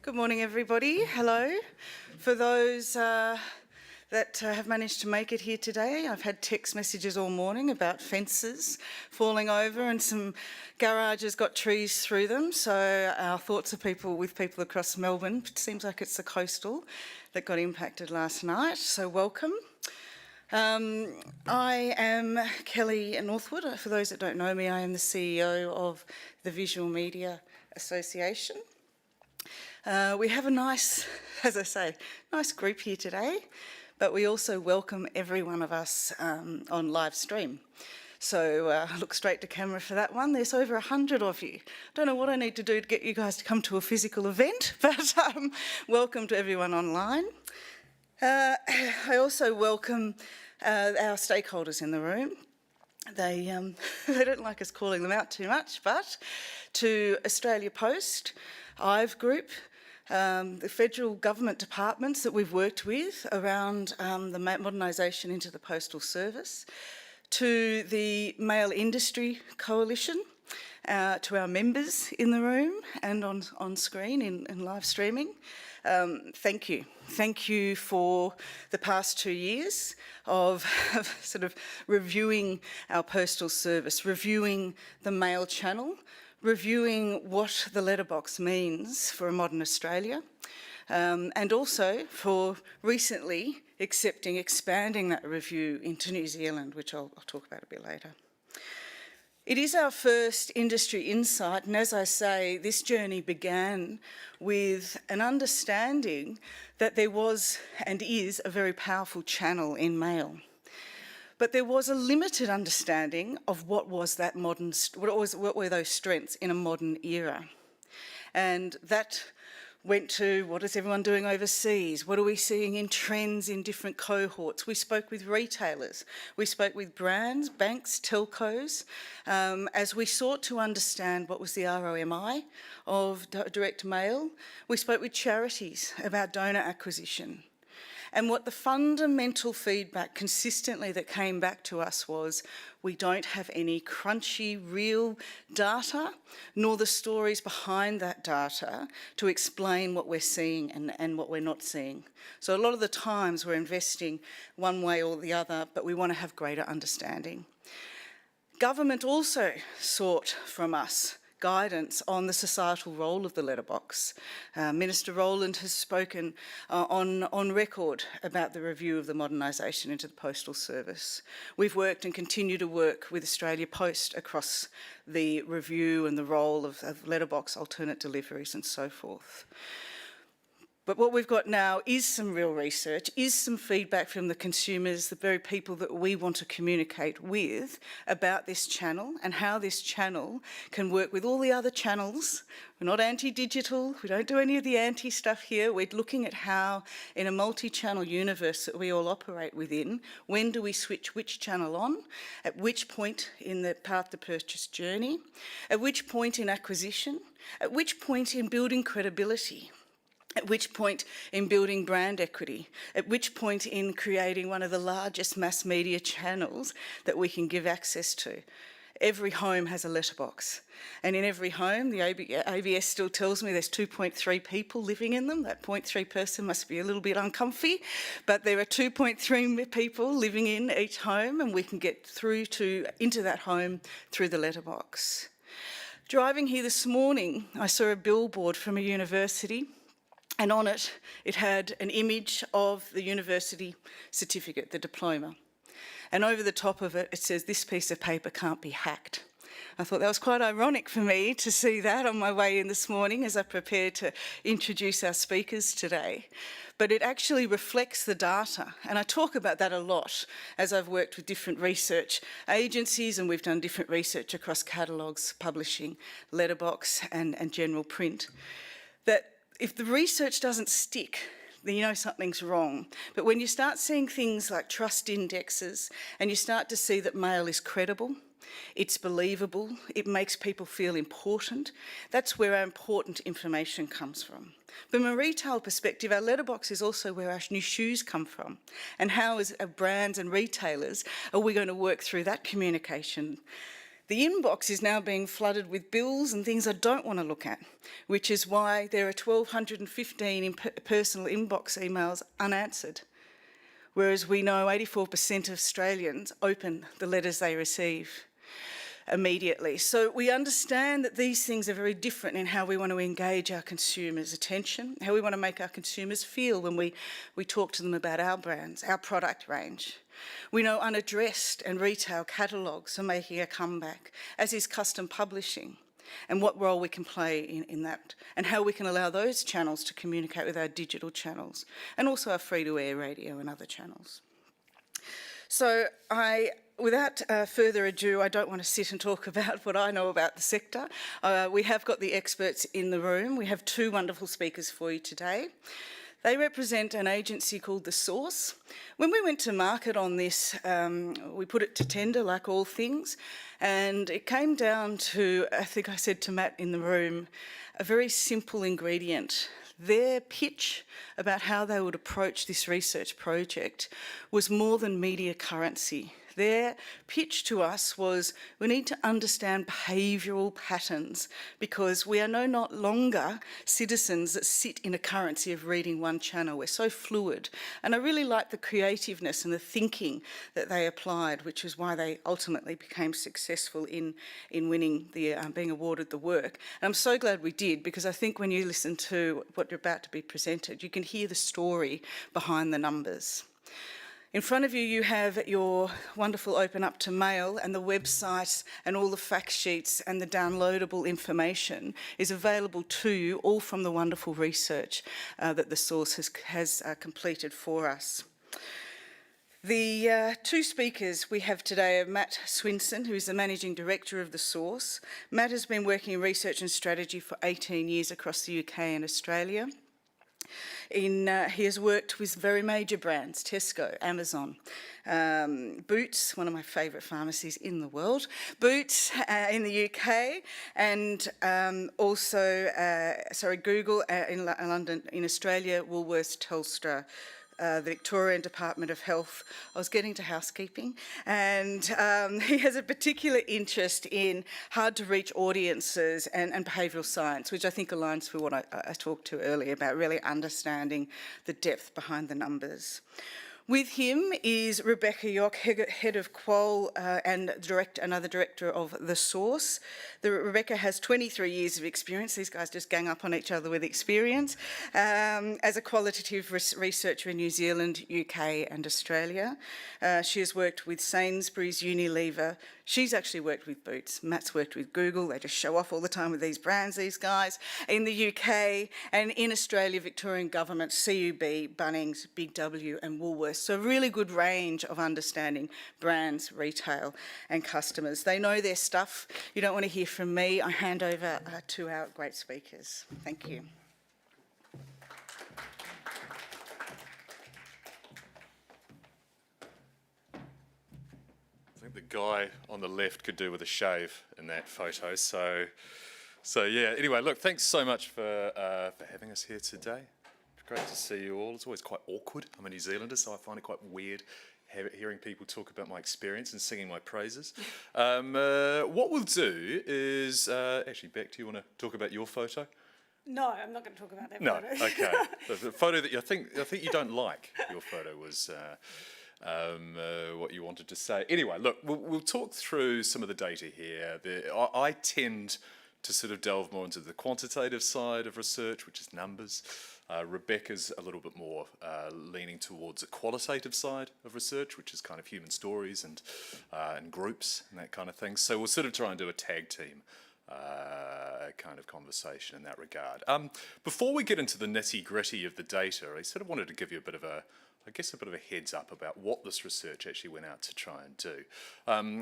Good morning, everybody. Hello. For those that have managed to make it here today, I've had text messages all morning about fences falling over and some garages got trees through them. So our thoughts are with people across Melbourne. It seems like it's the coastal that got impacted last night. So welcome. I am Kelly Northwood. For those that don't know me, I am the CEO of the Visual Media Association. We have a nice group here today, but we also welcome every one of us on live stream. So look straight to camera for that one. There's over 100 of you. Don't know what I need to do to get you guys to come to a physical event, but welcome to everyone online. I also welcome our stakeholders in the room. They don't like us calling them out too much, but to Australia Post, IVE Group, the federal government departments that we've worked with around the modernisation into the postal service, to the Mail Industry Coalition, to our members in the room and on screen in live streaming. Thank you. Thank you for the past 2 years of sort of reviewing our postal service, reviewing the mail channel, reviewing what the letterbox means for a modern Australia, and also for recently expanding that review into New Zealand, which I'll talk about a bit later. It is our first industry insight, and as I say, this journey began with an understanding that there was and is a very powerful channel in mail. But there was a limited understanding of what were those strengths in a modern era. And that went to what is everyone doing overseas? What are we seeing in trends in different cohorts? We spoke with retailers, we spoke with brands, banks, telcos, as we sought to understand what was the ROMI of direct mail. We spoke with charities about donor acquisition. And what the fundamental feedback consistently that came back to us was, we don't have any crunchy, real data, nor the stories behind that data to explain what we're seeing and what we're not seeing. So a lot of the times we're investing one way or the other, but we want to have greater understanding. Government also sought from us guidance on the societal role of the letterbox. Minister Rowland has spoken on record about the review of the modernisation into the postal service. We've worked and continue to work with Australia Post across the review and the role of letterbox alternate deliveries and so forth. But what we've got now is some real research, is some feedback from the consumers, the very people that we want to communicate with about this channel and how this channel can work with all the other channels. We're not anti-digital, we don't do any of the anti-stuff here. We're looking at how, in a multi-channel universe that we all operate within, when do we switch which channel on, at which point in the path to purchase journey, at which point in acquisition, at which point in building credibility, at which point in building brand equity, at which point in creating one of the largest mass media channels that we can give access to. Every home has a letterbox, and in every home, the ABS still tells me there's 2.3 people living in them. That 0.3 person must be a little bit uncomfy, but there are 2.3 people living in each home, and we can get into that home through the letterbox. Driving here this morning, I saw a billboard from a university, and on it, it had an image of the university certificate, the diploma. And over the top of it, it says, "This piece of paper can't be hacked." I thought that was quite ironic for me to see that on my way in this morning as I prepared to introduce our speakers today. But it actually reflects the data, and I talk about that a lot as I've worked with different research agencies, and we've done different research across catalogues, publishing, letterbox and general print, that if the research doesn't stick, then you know something's wrong. But when you start seeing things like trust indexes and you start to see that mail is credible, it's believable, it makes people feel important, that's where our important information comes from. From a retail perspective, our letterbox is also where our new shoes come from. And how, as brands and retailers, are we going to work through that communication? The inbox is now being flooded with bills and things I don't want to look at, which is why there are 1,215 personal inbox emails unanswered, whereas we know 84% of Australians open the letters they receive immediately. So we understand that these things are very different in how we want to engage our consumers' attention, how we want to make our consumers feel when we talk to them about our brands, our product range. We know unaddressed and retail catalogues are making a comeback, as is custom publishing, and what role we can play in that, and how we can allow those channels to communicate with our digital channels, and also our free-to-air radio and other channels. So without further ado, I don't want to sit and talk about what I know about the sector. We have got the experts in the room. We have two wonderful speakers for you today. They represent an agency called The Source. When we went to market on this, we put it to tender, like all things, and it came down to, I think I said to Matt in the room, a very simple ingredient. Their pitch about how they would approach this research project was more than media currency. Their pitch to us was, we need to understand behavioural patterns because we are no longer citizens that sit in a currency of reading one channel. We're so fluid. And I really like the creativeness and the thinking that they applied, which is why they ultimately became successful in winning the being awarded the work. And I'm so glad we did, because I think when you listen to what you're about to be presented, you can hear the story behind the numbers. In front of you, you have your wonderful Open Up to Mail, and the website and all the fact sheets and the downloadable information is available to you, all from the wonderful research that The Source has completed for us. The two speakers we have today are Matt Swinson, who is the Managing Director of The Source. Matt has been working in research and strategy for 18 years across the UK and Australia. He has worked with very major brands, Tesco, Amazon, Boots, one of my favourite pharmacies in the world, Boots in the UK, and Google in London, in Australia, Woolworths, Telstra, the Victorian Department of Health. I was getting to housekeeping, and he has a particular interest in hard-to-reach audiences and behavioural science, which I think aligns with what I talked to earlier about really understanding the depth behind the numbers. With him is Rebecca Yock, Head of Qual and another Director of The Source. Rebecca has 23 years of experience. These guys just gang up on each other with experience. As a qualitative researcher in New Zealand, UK and Australia. She has worked with Sainsbury's, Unilever. She's actually worked with Boots. Matt's worked with Google. They just show off all the time with these brands, these guys. In the UK and in Australia, Victorian Government, CUB, Bunnings, Big W and Woolworths. So a really good range of understanding brands, retail and customers. They know their stuff. You don't want to hear from me. I hand over to our great speakers. Thank you. I think the guy on the left could do with a shave in that photo. So yeah. Anyway, look, thanks so much for having us here today. Great to see you all. It's always quite awkward. I'm a New Zealander, so I find it quite weird hearing people talk about my experience and singing my praises. What we'll do is actually, Beck, do you want to talk about your photo? No, I'm not going to talk about that No, photo. okay. The photo that I think you don't like. Your photo was what you wanted to say. Anyway, look, we'll talk through some of the data here. I tend to sort of delve more into the quantitative side of research, which is numbers. Rebecca's a little bit more leaning towards the qualitative side of research, which is kind of human stories and groups and that kind of thing. So we'll sort of try and do a tag team kind of conversation in that regard. Before we get into the nitty-gritty of the data, I sort of wanted to give you a bit of a heads up about what this research actually went out to try and do.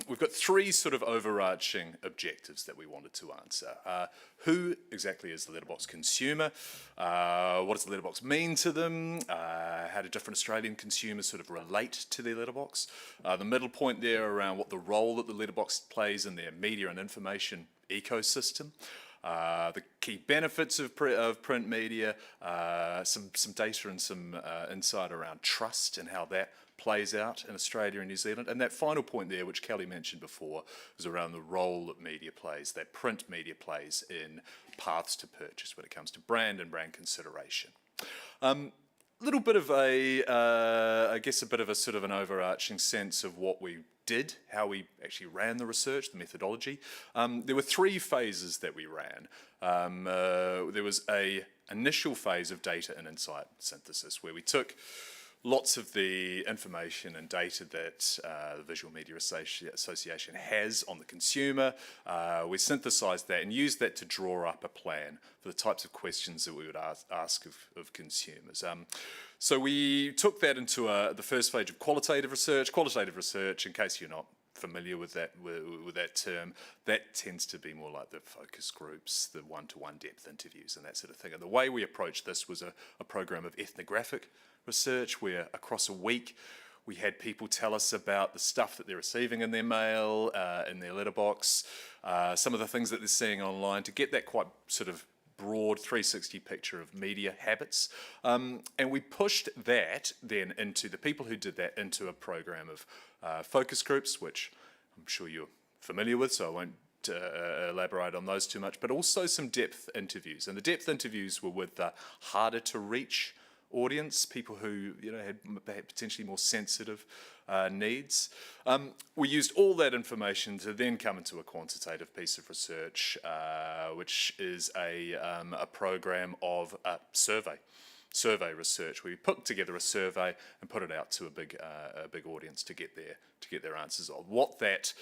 We've got three sort of overarching objectives that we wanted to answer. Who exactly is the letterbox consumer? What does the letterbox mean to them? How do different Australian consumers sort of relate to their letterbox? The middle point there around what the role that the letterbox plays in their media and information ecosystem. The key benefits of print media, some data and some insight around trust and how that plays out in Australia and New Zealand. And that final point there, which Kelly mentioned before, was around the role that media plays, that print media plays in paths to purchase when it comes to brand and brand consideration. Little bit of I guess a bit of a sort of an overarching sense of what we did, how we actually ran the research, the methodology. There were 3 phases that we ran. There was an initial phase of data and insight synthesis, where we took lots of the information and data that the Visual Media Association has on the consumer. We synthesised that and used that to draw up a plan for the types of questions that we would ask of consumers. So we took that into the first phase of qualitative research. Qualitative research, in case you're not familiar with that term, that tends to be more like the focus groups, the one-to-one depth interviews and that sort of thing. And the way we approached this was a program of ethnographic research, where across a week we had people tell us about the stuff that they're receiving in their mail, in their letterbox, some of the things that they're seeing online, to get that quite sort of broad 360 picture of media habits. And we pushed that then into the people who did that into a program of focus groups, which I'm sure you're familiar with, so I won't elaborate on those too much, but also some depth interviews. And the depth interviews were with the harder to reach audience, people who had potentially more sensitive needs. We used all that information to then come into a quantitative piece of research, which is a program of survey research. We put together a survey and put it out to a big audience to get their answers on. What that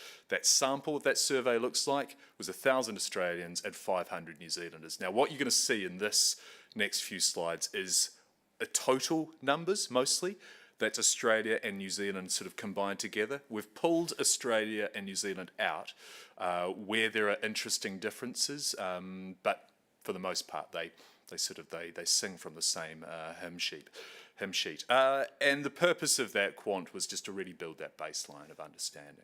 sample of that survey looks like was 1,000 Australians and 500 New Zealanders. Now, what you're going to see in this next few slides is total numbers mostly. That's Australia and New Zealand sort of combined together. We've pulled Australia and New Zealand out where there are interesting differences, but for the most part they sing from the same hymn sheet. And the purpose of that quant was just to really build that baseline of understanding.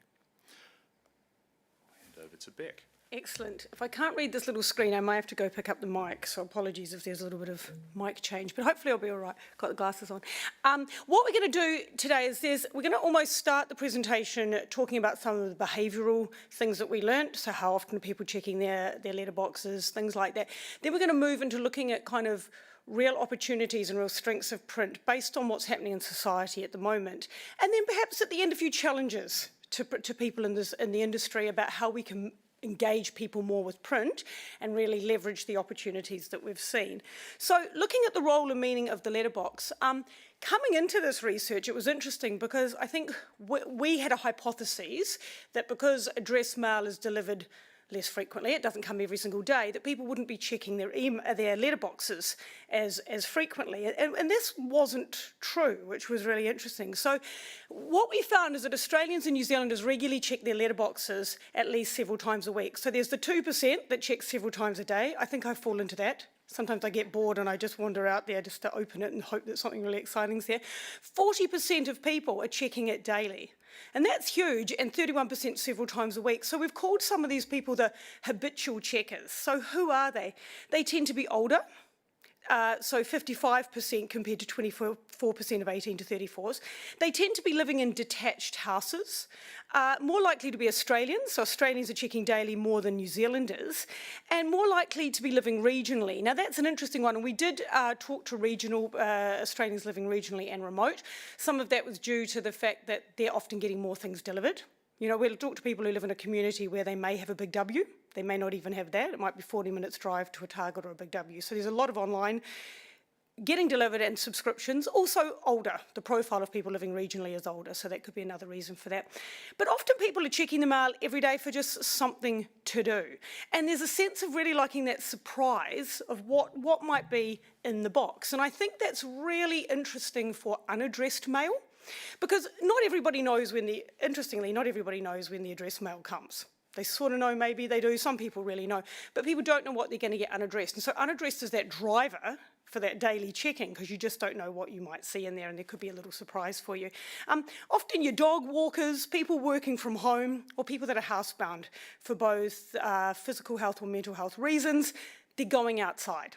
I'll hand over to Beck. Excellent. If I can't read this little screen, I might have to go pick up the mic, so apologies if there's a little bit of mic change, but hopefully I'll be all right. Got the glasses on. What we're going to do today is we're going to almost start the presentation talking about some of the behavioural things that we learnt, so how often are people checking their letterboxes, things like that. Then we're going to move into looking at kind of real opportunities and real strengths of print based on what's happening in society at the moment. And then perhaps at the end a few challenges to people in the industry about how we can engage people more with print and really leverage the opportunities that we've seen. So looking at the role and meaning of the letterbox, coming into this research, it was interesting because I think we had a hypothesis that because address mail is delivered less frequently, it doesn't come every single day, that people wouldn't be checking their letterboxes as frequently. And this wasn't true, which was really interesting. So what we found is that Australians and New Zealanders regularly check their letterboxes at least several times a week. So there's the 2% that check several times a day. I think I fall into that. Sometimes I get bored and I just wander out there just to open it and hope that something really exciting is there. 40% of people are checking it daily. And that's huge, and 31% several times a week. So we've called some of these people the habitual checkers. So who are they? They tend to be older. So 55% compared to 24% of 18 to 34s. They tend to be living in detached houses, more likely to be Australians, so Australians are checking daily more than New Zealanders, and more likely to be living regionally. Now that's an interesting one, and we did talk to regional Australians living regionally and remote. Some of that was due to the fact that they're often getting more things delivered. We'll talk to people who live in a community where they may have a Big W. They may not even have that. It might be 40 minutes drive to a Target or a Big W. So there's a lot of online getting delivered and subscriptions. Also older. The profile of people living regionally is older, so that could be another reason for that. But often people are checking the mail every day for just something to do. And there's a sense of really liking that surprise of what might be in the box. And I think that's really interesting for unaddressed mail. Because not everybody knows interestingly, not everybody knows when the address mail comes. They sort of know, maybe they do, some people really know, but people don't know what they're going to get unaddressed. And so unaddressed is that driver for that daily checking, because you just don't know what you might see in there, and there could be a little surprise for you. Often your dog walkers, people working from home, or people that are housebound for both physical health or mental health reasons, they're going outside.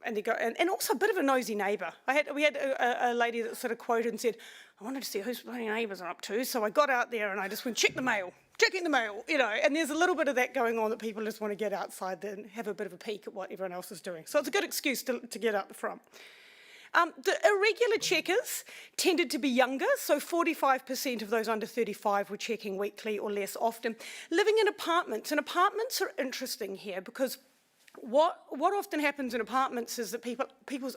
And they go, and also a bit of a nosy neighbour. We had a lady that sort of quoted and said, I wanted to see whose bloody neighbours are up to, so I got out there and I just went, checking the mail, you know, and there's a little bit of that going on, that people just want to get outside and have a bit of a peek at what everyone else is doing. So it's a good excuse to get out the front. The irregular checkers tended to be younger, so 45% of those under 35 were checking weekly or less often. Living in apartments, and apartments are interesting here because what often happens in apartments is that people's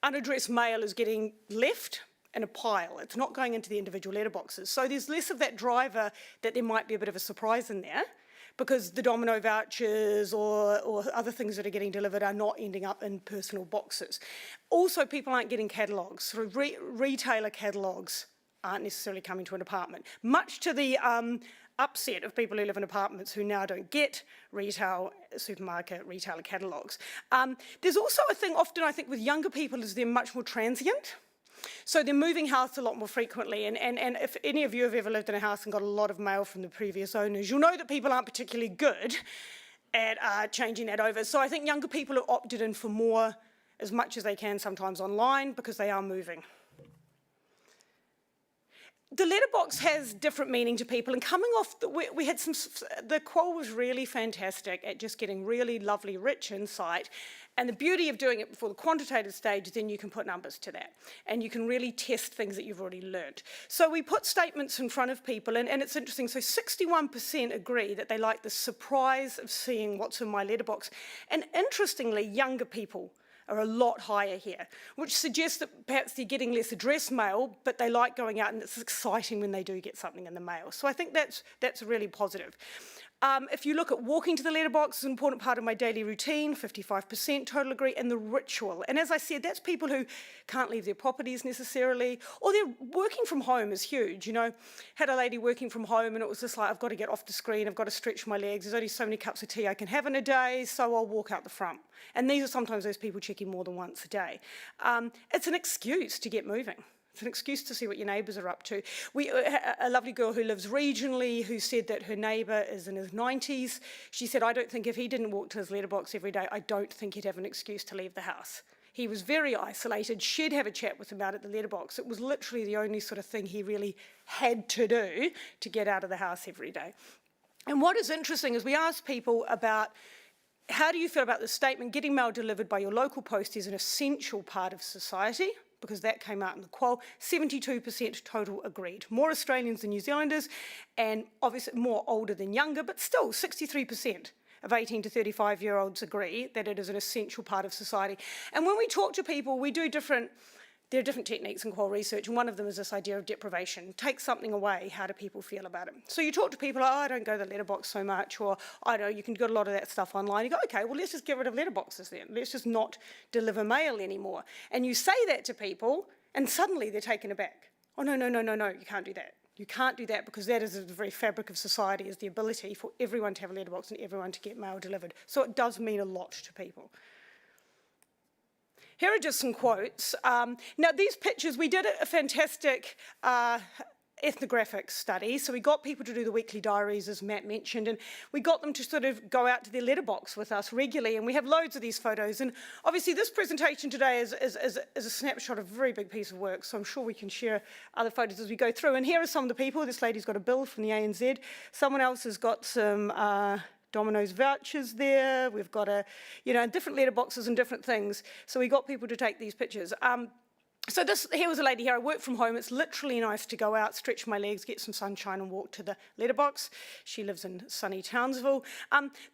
unaddressed mail is getting left in a pile. It's not going into the individual letterboxes. So there's less of that driver that there might be a bit of a surprise in there, because the Domino vouchers or other things that are getting delivered are not ending up in personal boxes. Also, people aren't getting catalogues. So retailer catalogues aren't necessarily coming to an apartment, much to the upset of people who live in apartments who now don't get supermarket retailer catalogues. There's also a thing often, I think, with younger people is they're much more transient. So they're moving house a lot more frequently, and if any of you have ever lived in a house and got a lot of mail from the previous owners, you'll know that people aren't particularly good at changing that over. So I think younger people have opted in for more, as much as they can sometimes online, because they are moving. The letterbox has different meaning to people, and coming off, we had the quoll was really fantastic at just getting really lovely, rich insight. And the beauty of doing it before the quantitative stage, then you can put numbers to that, and you can really test things that you've already learnt. So we put statements in front of people, and it's interesting. So 61% agree that they like the surprise of seeing what's in my letterbox. And interestingly, younger people are a lot higher here, which suggests that perhaps they're getting less address mail, but they like going out, and it's exciting when they do get something in the mail. So I think that's really positive. If you look at walking to the letterbox, it's an important part of my daily routine, 55% total agree, and the ritual. And as I said, that's people who can't leave their properties necessarily, or they're working from home is huge. You know, had a lady working from home and it was just like, I've got to get off the screen, I've got to stretch my legs, there's only so many cups of tea I can have in a day, so I'll walk out the front. And these are sometimes those people checking more than once a day. It's an excuse to get moving. It's an excuse to see what your neighbours are up to. A lovely girl who lives regionally who said that her neighbour is in his 90s. She said, I don't think if he didn't walk to his letterbox every day, I don't think he'd have an excuse to leave the house. He was very isolated. She'd have a chat with him out at the letterbox. It was literally the only sort of thing he really had to do to get out of the house every day. And what is interesting is we asked people about, how do you feel about the statement, getting mail delivered by your local post is an essential part of society? Because that came out in the quoll. 72% total agreed. More Australians than New Zealanders, and obviously more older than younger, but still 63% of 18 to 35-year-olds agree that it is an essential part of society. And when we talk to people, there are different techniques in quoll research, and one of them is this idea of deprivation. Take something away, how do people feel about it? So you talk to people, I don't go to the letterbox so much, or I know you can get a lot of that stuff online. You go, okay, well, let's just get rid of letterboxes then. Let's just not deliver mail anymore. And you say that to people, and suddenly they're taken aback. Oh, no, you can't do that. You can't do that, because that is the very fabric of society, is the ability for everyone to have a letterbox and everyone to get mail delivered. So it does mean a lot to people. Here are just some quotes. Now, these pictures, we did a fantastic ethnographic study. So we got people to do the weekly diaries, as Matt mentioned, and we got them to sort of go out to their letterbox with us regularly. And we have loads of these photos. And obviously, this presentation today is a snapshot of a very big piece of work. So I'm sure we can share other photos as we go through. And here are some of the people. This lady's got a bill from the ANZ. Someone else has got some Domino's vouchers there. We've got different letterboxes and different things. So we got people to take these pictures. So here was a lady here. I work from home. It's literally nice to go out, stretch my legs, get some sunshine and walk to the letterbox. She lives in sunny Townsville.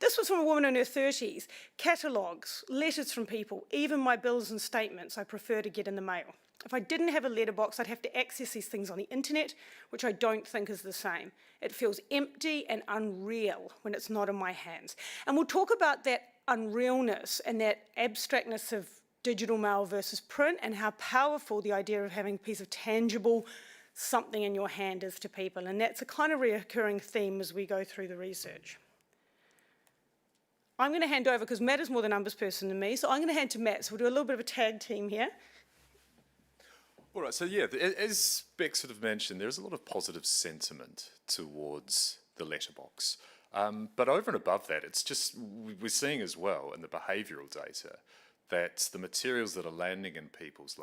This was from a woman in her 30s. Catalogues, letters from people, even my bills and statements I prefer to get in the mail. If I didn't have a letterbox, I'd have to access these things on the internet, which I don't think is the same. It feels empty and unreal when it's not in my hands. And we'll talk about that unrealness and that abstractness of digital mail versus print, and how powerful the idea of having a piece of tangible something in your hand is to people. And that's a kind of recurring theme as we go through the research. I'm going to hand over, because Matt is more the numbers person than me, so I'm going to hand to Matt. So we'll do a little bit of a tag team here. All right, so yeah, as Beck sort of mentioned, there's a lot of positive sentiment towards the letterbox. But over and above that, it's just, we're seeing as well in the behavioural data that the materials that are landing in people's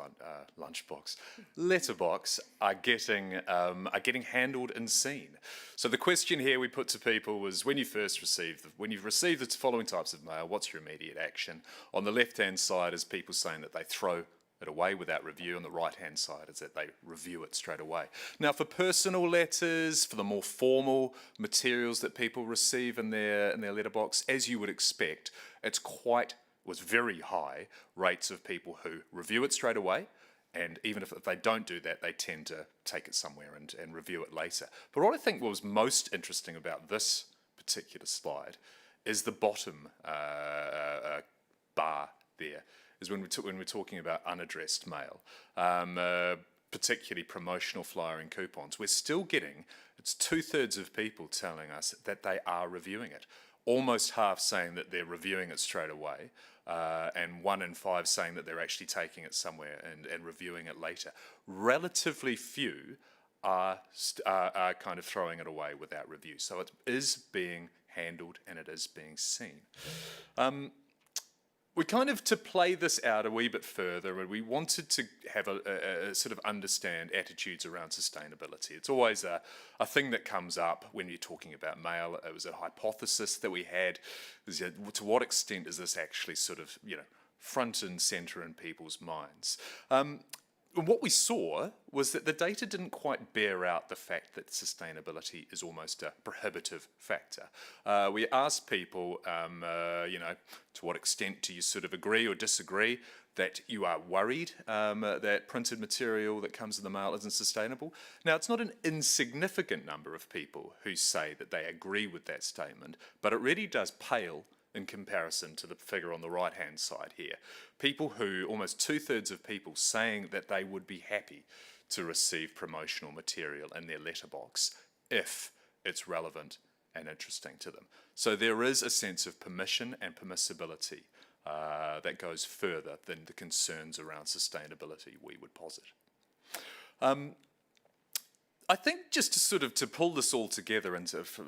lunchbox, letterbox, are getting handled and seen. So the question here we put to people was, when you've received the following types of mail, what's your immediate action? On the left-hand side is people saying that they throw it away without review. On the right-hand side is that they review it straight away. Now, for personal letters, for the more formal materials that people receive in their letterbox, as you would expect, was very high rates of people who review it straight away, and even if they don't do that, they tend to take it somewhere and review it later. But what I think was most interesting about this particular slide is the bottom bar there, is when we're talking about unaddressed mail, particularly promotional flyer and coupons. We're still getting, it's 2/3 of people telling us that they are reviewing it. Almost half saying that they're reviewing it straight away, and 1 in 5 saying that they're actually taking it somewhere and reviewing it later. Relatively few are kind of throwing it away without review. So it is being handled and it is being seen. We kind of, to play this out a wee bit further, we wanted to have a sort of understand attitudes around sustainability. It's always a thing that comes up when you're talking about mail. It was a hypothesis that we had. To what extent is this actually sort of, front and centre in people's minds? What we saw was that the data didn't quite bear out the fact that sustainability is almost a prohibitive factor. We asked people, to what extent do you sort of agree or disagree that you are worried that printed material that comes in the mail isn't sustainable? Now, it's not an insignificant number of people who say that they agree with that statement, but it really does pale in comparison to the figure on the right-hand side here. People who, almost 2/3 of people saying that they would be happy to receive promotional material in their letterbox if it's relevant and interesting to them. So there is a sense of permission and permissibility that goes further than the concerns around sustainability we would posit. I think just to pull this all together into, for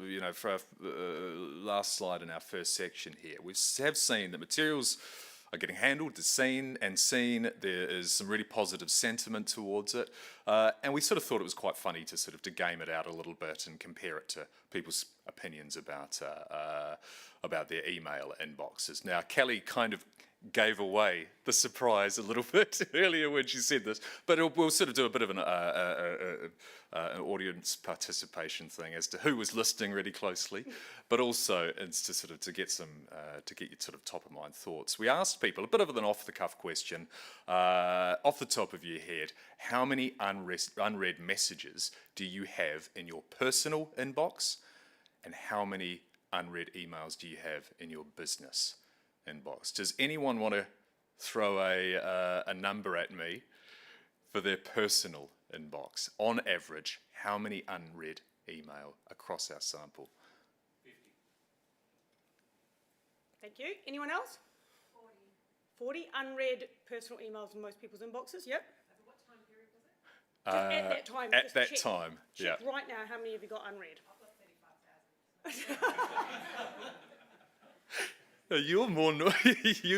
our last slide in our first section here, we have seen that materials are getting handled, seen. There is some really positive sentiment towards it, and we sort of thought it was quite funny to game it out a little bit and compare it to people's opinions about their email inboxes. Now, Kelly kind of gave away the surprise a little bit earlier when she said this, but we'll sort of do a bit of an audience participation thing as to who was listening really closely, but also it's to get your sort of top of mind thoughts. We asked people a bit of an off the cuff question, off the top of your head: how many unread messages do you have in your personal inbox, and how many unread emails do you have in your business inbox? Does anyone want to throw a number at me for their personal inbox? On average, how many unread email across our sample? 50. Thank you. Anyone else? 40 unread personal emails in most people's inboxes. Yep. Over what time period was it? At that time. At that time, check right now, how many have you got unread? I've got 35,000. You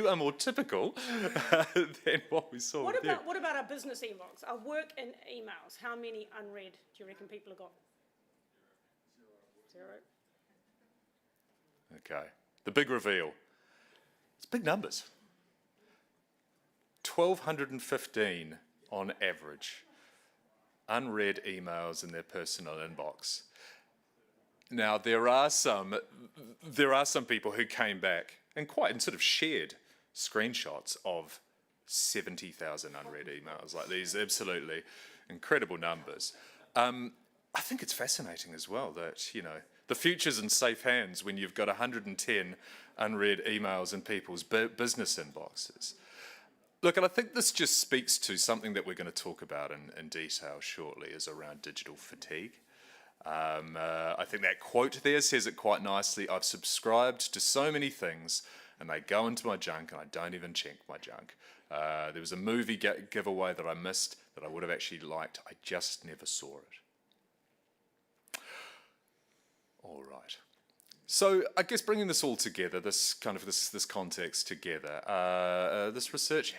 are more typical than what we saw. What about our business inbox, our work in emails? How many unread do you reckon people have got? Zero. Okay. The big reveal. It's big numbers. 1,215 on average unread emails in their personal inbox. Now, there are some people who came back and sort of shared screenshots of 70,000 unread emails, like these absolutely incredible numbers. I think it's fascinating as well that, the future's in safe hands when you've got 110 unread emails in people's business inboxes. Look, and I think this just speaks to something that we're going to talk about in detail shortly, is around digital fatigue. I think that quote there says it quite nicely. I've subscribed to so many things and they go into my junk and I don't even check my junk. There was a movie giveaway that I missed that I would have actually liked. I just never saw it. All right. So I guess bringing this all together, this context together, this research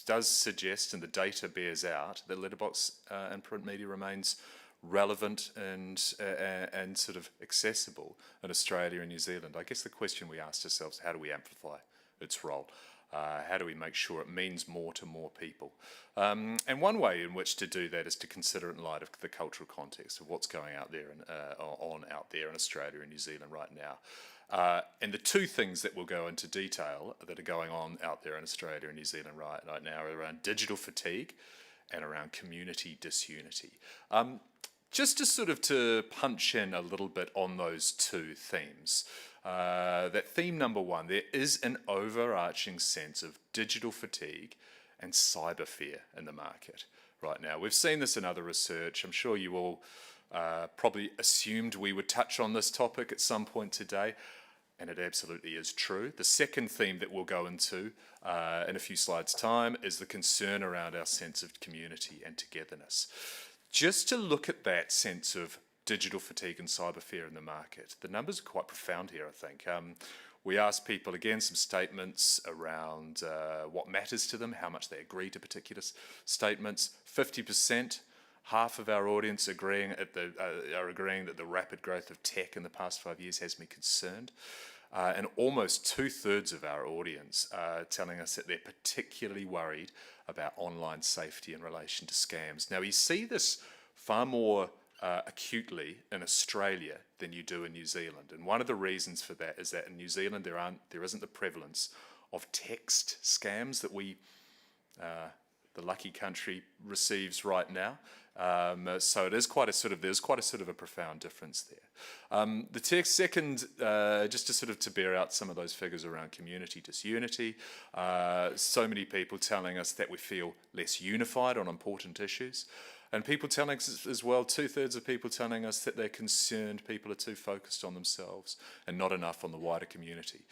does suggest, and the data bears out, that letterbox and print media remains relevant and sort of accessible in Australia and New Zealand. I guess the question we asked ourselves: how do we amplify its role? How do we make sure it means more to more people? And one way in which to do that is to consider it in light of the cultural context of what's going out there out there in Australia and New Zealand right now. And the two things that we'll go into detail that are going on out there in Australia and New Zealand right now are around digital fatigue and around community disunity. Just to sort of to punch in a little bit on those two themes, that theme number one, there is an overarching sense of digital fatigue and cyber fear in the market right now. We've seen this in other research. I'm sure you all probably assumed we would touch on this topic at some point today, and it absolutely is true. The second theme that we'll go into in a few slides' time is the concern around our sense of community and togetherness. Just to look at that sense of digital fatigue and cyber fear in the market, the numbers are quite profound here, I think. We asked people, again, some statements around what matters to them, how much they agree to particular statements. 50%, half of our audience are agreeing that the rapid growth of tech in the past 5 years has me concerned. And almost 2/3 of our audience are telling us that they're particularly worried about online safety in relation to scams. Now, you see this far more acutely in Australia than you do in New Zealand. And one of the reasons for that is that in New Zealand there isn't the prevalence of text scams that the lucky country receives right now. So it is there's quite a sort of a profound difference there. The second, just to sort of to bear out some of those figures around community disunity, so many people telling us that we feel less unified on important issues. And people telling us as well, 2/3 of people telling us that they're concerned people are too focused on themselves and not enough on the wider community.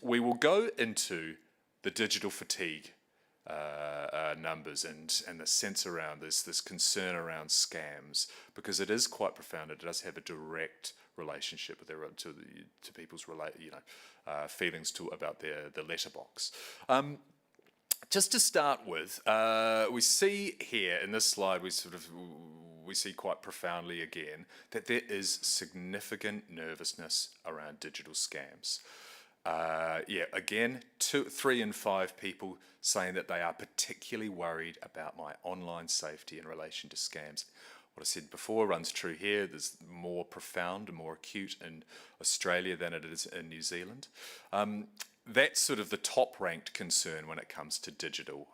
We will go into the digital fatigue numbers and the sense around this concern around scams, because it is quite profound. It does have a direct relationship with to people's feelings about the letterbox. Just to start with, we see here in this slide, we see quite profoundly again that there is significant nervousness around digital scams. Again, 3 in 5 people saying that they are particularly worried about my online safety in relation to scams. What I said before runs true here. There's more profound and more acute in Australia than it is in New Zealand. That's sort of the top-ranked concern when it comes to digital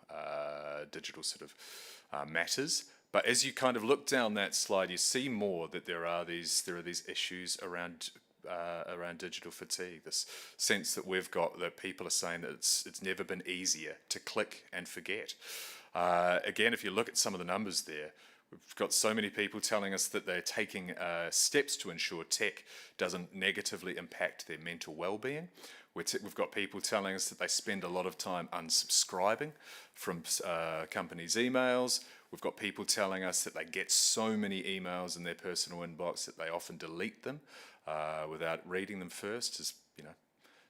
matters. But as you kind of look down that slide, you see more that there are these issues around digital fatigue. This sense that we've got that people are saying that it's never been easier to click and forget. Again, if you look at some of the numbers there, we've got so many people telling us that they're taking steps to ensure tech doesn't negatively impact their mental well-being. We've got people telling us that they spend a lot of time unsubscribing from companies' emails. We've got people telling us that they get so many emails in their personal inbox that they often delete them without reading them first. As you know,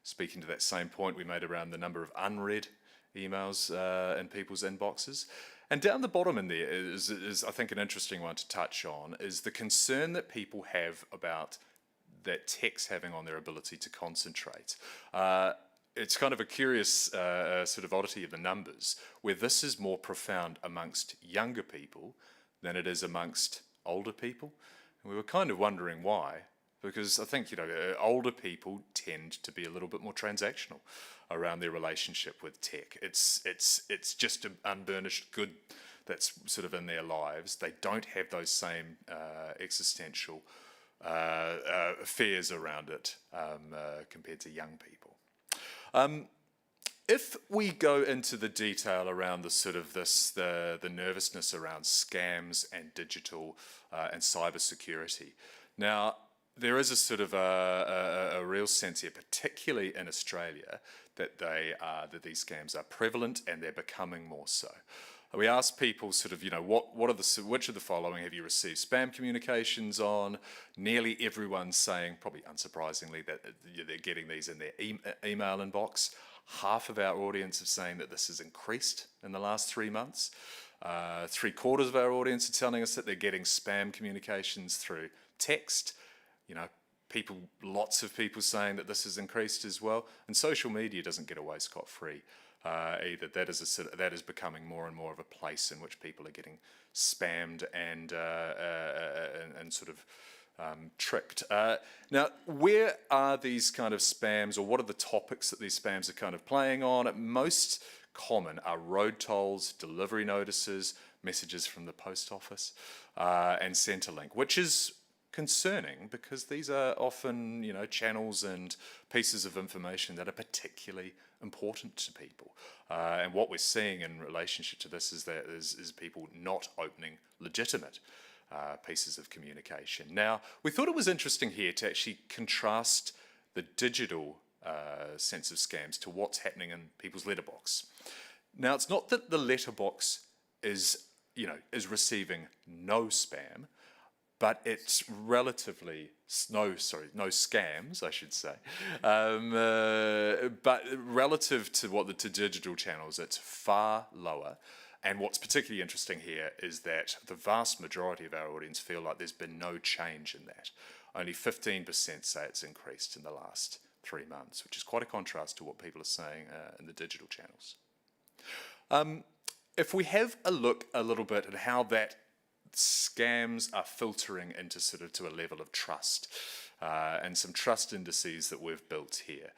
speaking to that same point we made around the number of unread emails in people's inboxes. And down the bottom in there is I think an interesting one to touch on, is the concern that people have about that tech's having on their ability to concentrate. It's kind of a curious sort of oddity of the numbers, where this is more profound amongst younger people than it is amongst older people. And we were kind of wondering why, because I think, older people tend to be a little bit more transactional around their relationship with tech. It's just an unburnished good that's sort of in their lives. They don't have those same existential fears around it compared to young people. If we go into the detail around the nervousness around scams and digital and cyber security, now there is a sort of a real sense here, particularly in Australia, that these scams are prevalent and they're becoming more so. we asked people sort of, which of the following have you received spam communications on? Nearly everyone's saying, probably unsurprisingly, that they're getting these in their email inbox. Half of our audience are saying that this has increased in the last 3 months. 3/4 of our audience are telling us that they're getting spam communications through text. Lots of people saying that this has increased as well. And social media doesn't get away scot-free either. That is becoming more and more of a place in which people are getting spammed and sort of tricked. Now, where are these kind of spams, or what are the topics that these spams are kind of playing on? Most common are road tolls, delivery notices, messages from the post office, and Centrelink, which is concerning because these are often, channels and pieces of information that are particularly important to people. And what we're seeing in relationship to this is people not opening legitimate pieces of communication. Now, we thought it was interesting here to actually contrast the digital sense of scams to what's happening in people's letterbox. Now, it's not that the letterbox is receiving no spam, but it's relatively no scams, I should say. But relative to to digital channels, it's far lower. And what's particularly interesting here is that the vast majority of our audience feel like there's been no change in that. Only 15% say it's increased in the last 3 months, which is quite a contrast to what people are saying in the digital channels. If we have a look a little bit at how that scams are filtering into to a level of trust and some trust indices that we've built here.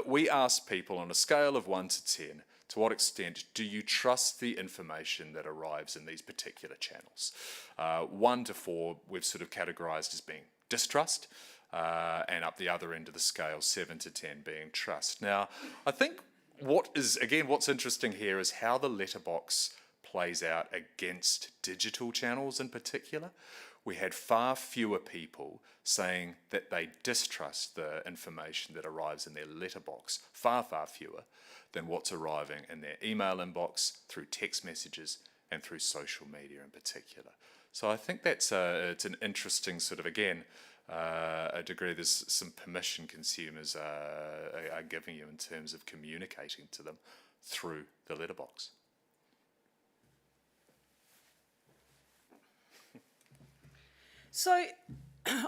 We asked people on a scale of 1 to 10, to what extent do you trust the information that arrives in these particular channels? 1 to 4 we've sort of categorised as being distrust, and up the other end of the scale, 7 to 10 being trust. Now, I think what's interesting here is how the letterbox plays out against digital channels in particular. We had far fewer people saying that they distrust the information that arrives in their letterbox, far fewer than what's arriving in their email inbox, through text messages, and through social media in particular. So I think it's an interesting a degree. There's some permission consumers are giving you in terms of communicating to them through the letterbox. So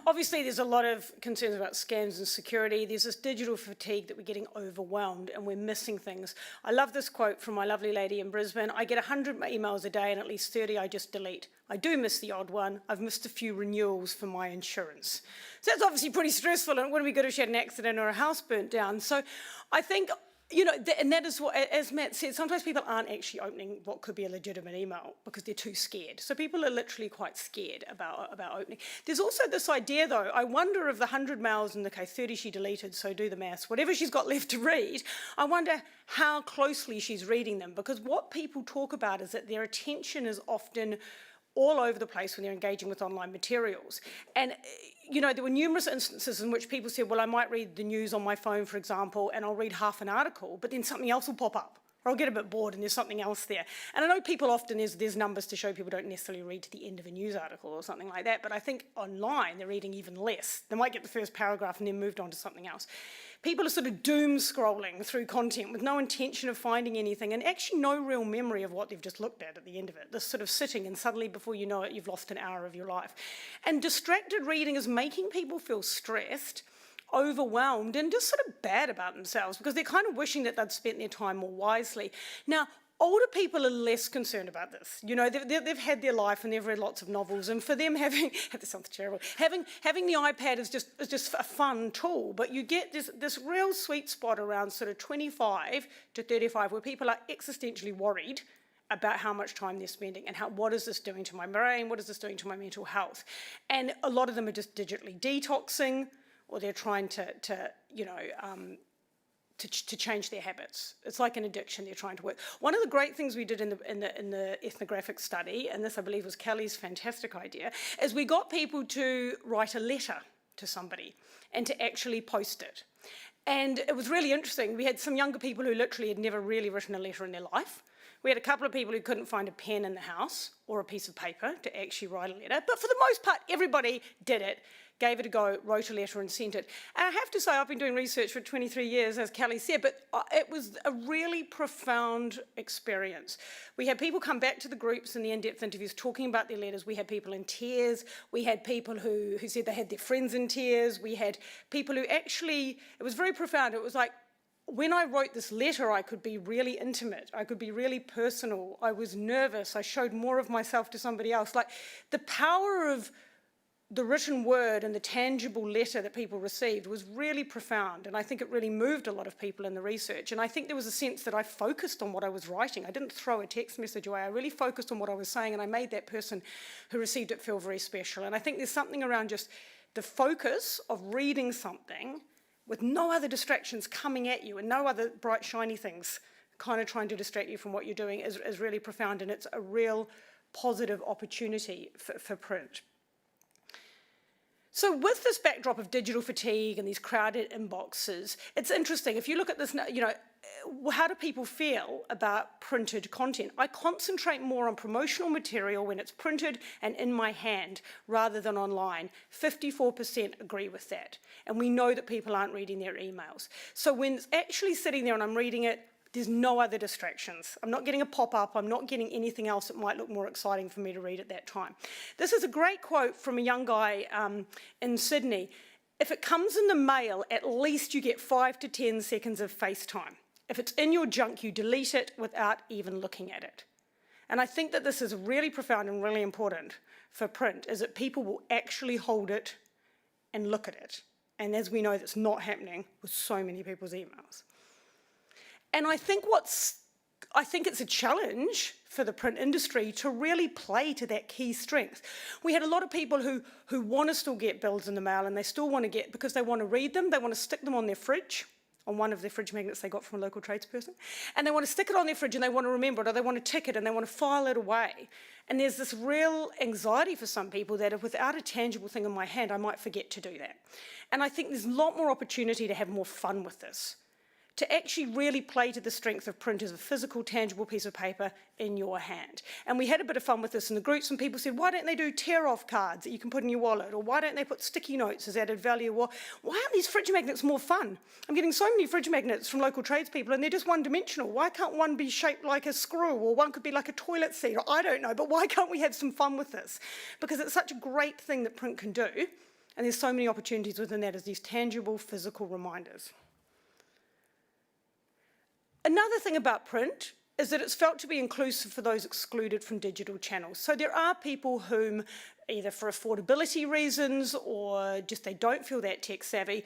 obviously there's a lot of concerns about scams and security. There's this digital fatigue that we're getting overwhelmed and we're missing things. I love this quote from my lovely lady in Brisbane. I get 100 emails a day and at least 30 I just delete. I do miss the odd one. I've missed a few renewals for my insurance. So that's obviously pretty stressful, and it wouldn't be good if she had an accident or a house burnt down. So I think, and that is what, as Matt said, sometimes people aren't actually opening what could be a legitimate email because they're too scared. So people are literally quite scared about opening. There's also this idea, though, I wonder if the 100 mails, in the case 30 she deleted, so do the maths, whatever she's got left to read, I wonder how closely she's reading them, because what people talk about is that their attention is often all over the place when they're engaging with online materials. And, there were numerous instances in which people said, well, I might read the news on my phone, for example, and I'll read half an article, but then something else will pop up. Or I'll get a bit bored and there's something else there. And I know people often, there's numbers to show people don't necessarily read to the end of a news article or something like that, but I think online they're reading even less. They might get the first paragraph and then moved on to something else. People are sort of doom scrolling through content with no intention of finding anything and actually no real memory of what they've just looked at the end of it. This sort of sitting, and suddenly before you know it, you've lost an hour of your life. And distracted reading is making people feel stressed, overwhelmed, and just sort of bad about themselves because they're kind of wishing that they'd spent their time more wisely. Now, older people are less concerned about this. They've had their life and they've read lots of novels, and for them this sounds terrible, having the iPad is just a fun tool, but you get this real sweet spot around sort of 25 to 35 where people are existentially worried about how much time they're spending and what is this doing to my brain, what is this doing to my mental health. And a lot of them are just digitally detoxing, or they're trying to change their habits. It's like an addiction they're trying to work. One of the great things we did in the ethnographic study, and this I believe was Kelly's fantastic idea, is we got people to write a letter to somebody and to actually post it. And it was really interesting. We had some younger people who literally had never really written a letter in their life, We had a couple of people who couldn't find a pen in the house or a piece of paper to actually write a letter, but for the most part, everybody did it, gave it a go, wrote a letter and sent it. And I have to say, I've been doing research for 23 years, as Kelly said, but it was a really profound experience. We had people come back to the groups in the in-depth interviews talking about their letters. We had people in tears. We had people who said they had their friends in tears. We had people who actually, it was very profound. It was like, when I wrote this letter, I could be really intimate. I could be really personal. I was nervous. I showed more of myself to somebody else. Like, the power of the written word and the tangible letter that people received was really profound, and I think it really moved a lot of people in the research. And I think there was a sense that I focused on what I was writing. I didn't throw a text message away. I really focused on what I was saying, and I made that person who received it feel very special. And I think there's something around just the focus of reading something with no other distractions coming at you and no other bright, shiny things kind of trying to distract you from what you're doing is really profound, and it's a real positive opportunity for print. So with this backdrop of digital fatigue and these crowded inboxes, it's interesting. If you look at this, you know, how do people feel about printed content? I concentrate more on promotional material when it's printed and in my hand rather than online. 54% agree with that. And we know that people aren't reading their emails. So when it's actually sitting there and I'm reading it, there's no other distractions. I'm not getting a pop-up. I'm not getting anything else that might look more exciting for me to read at that time. This is a great quote from a young guy in Sydney. If it comes in the mail, at least you get 5 to 10 seconds of FaceTime. If it's in your junk, you delete it without even looking at it. And I think that this is really profound and really important for print, is that people will actually hold it and look at it. And as we know, that's not happening with so many people's emails. And I think it's a challenge for the print industry to really play to that key strength. We had a lot of people who want to still get bills in the mail, and they still want to get, because they want to read them, they want to stick them on their fridge, on one of their fridge magnets they got from a local tradesperson, and they want to stick it on their fridge and they want to remember it, or they want to tick it and they want to file it away. And there's this real anxiety for some people that if without a tangible thing in my hand, I might forget to do that. And I think there's a lot more opportunity to have more fun with this, to actually really play to the strength of print as a physical, tangible piece of paper in your hand. And we had a bit of fun with this in the groups, and people said, why don't they do tear-off cards that you can put in your wallet? Or why don't they put sticky notes as added value? Or why aren't these fridge magnets more fun? I'm getting so many fridge magnets from local tradespeople, and they're just one-dimensional. Why can't one be shaped like a screw? Or one could be like a toilet seat? Or I don't know, but why can't we have some fun with this? Because it's such a great thing that print can do, and there's so many opportunities within that as these tangible, physical reminders. Another thing about print is that it's felt to be inclusive for those excluded from digital channels. So there are people whom, either for affordability reasons or just they don't feel that tech savvy,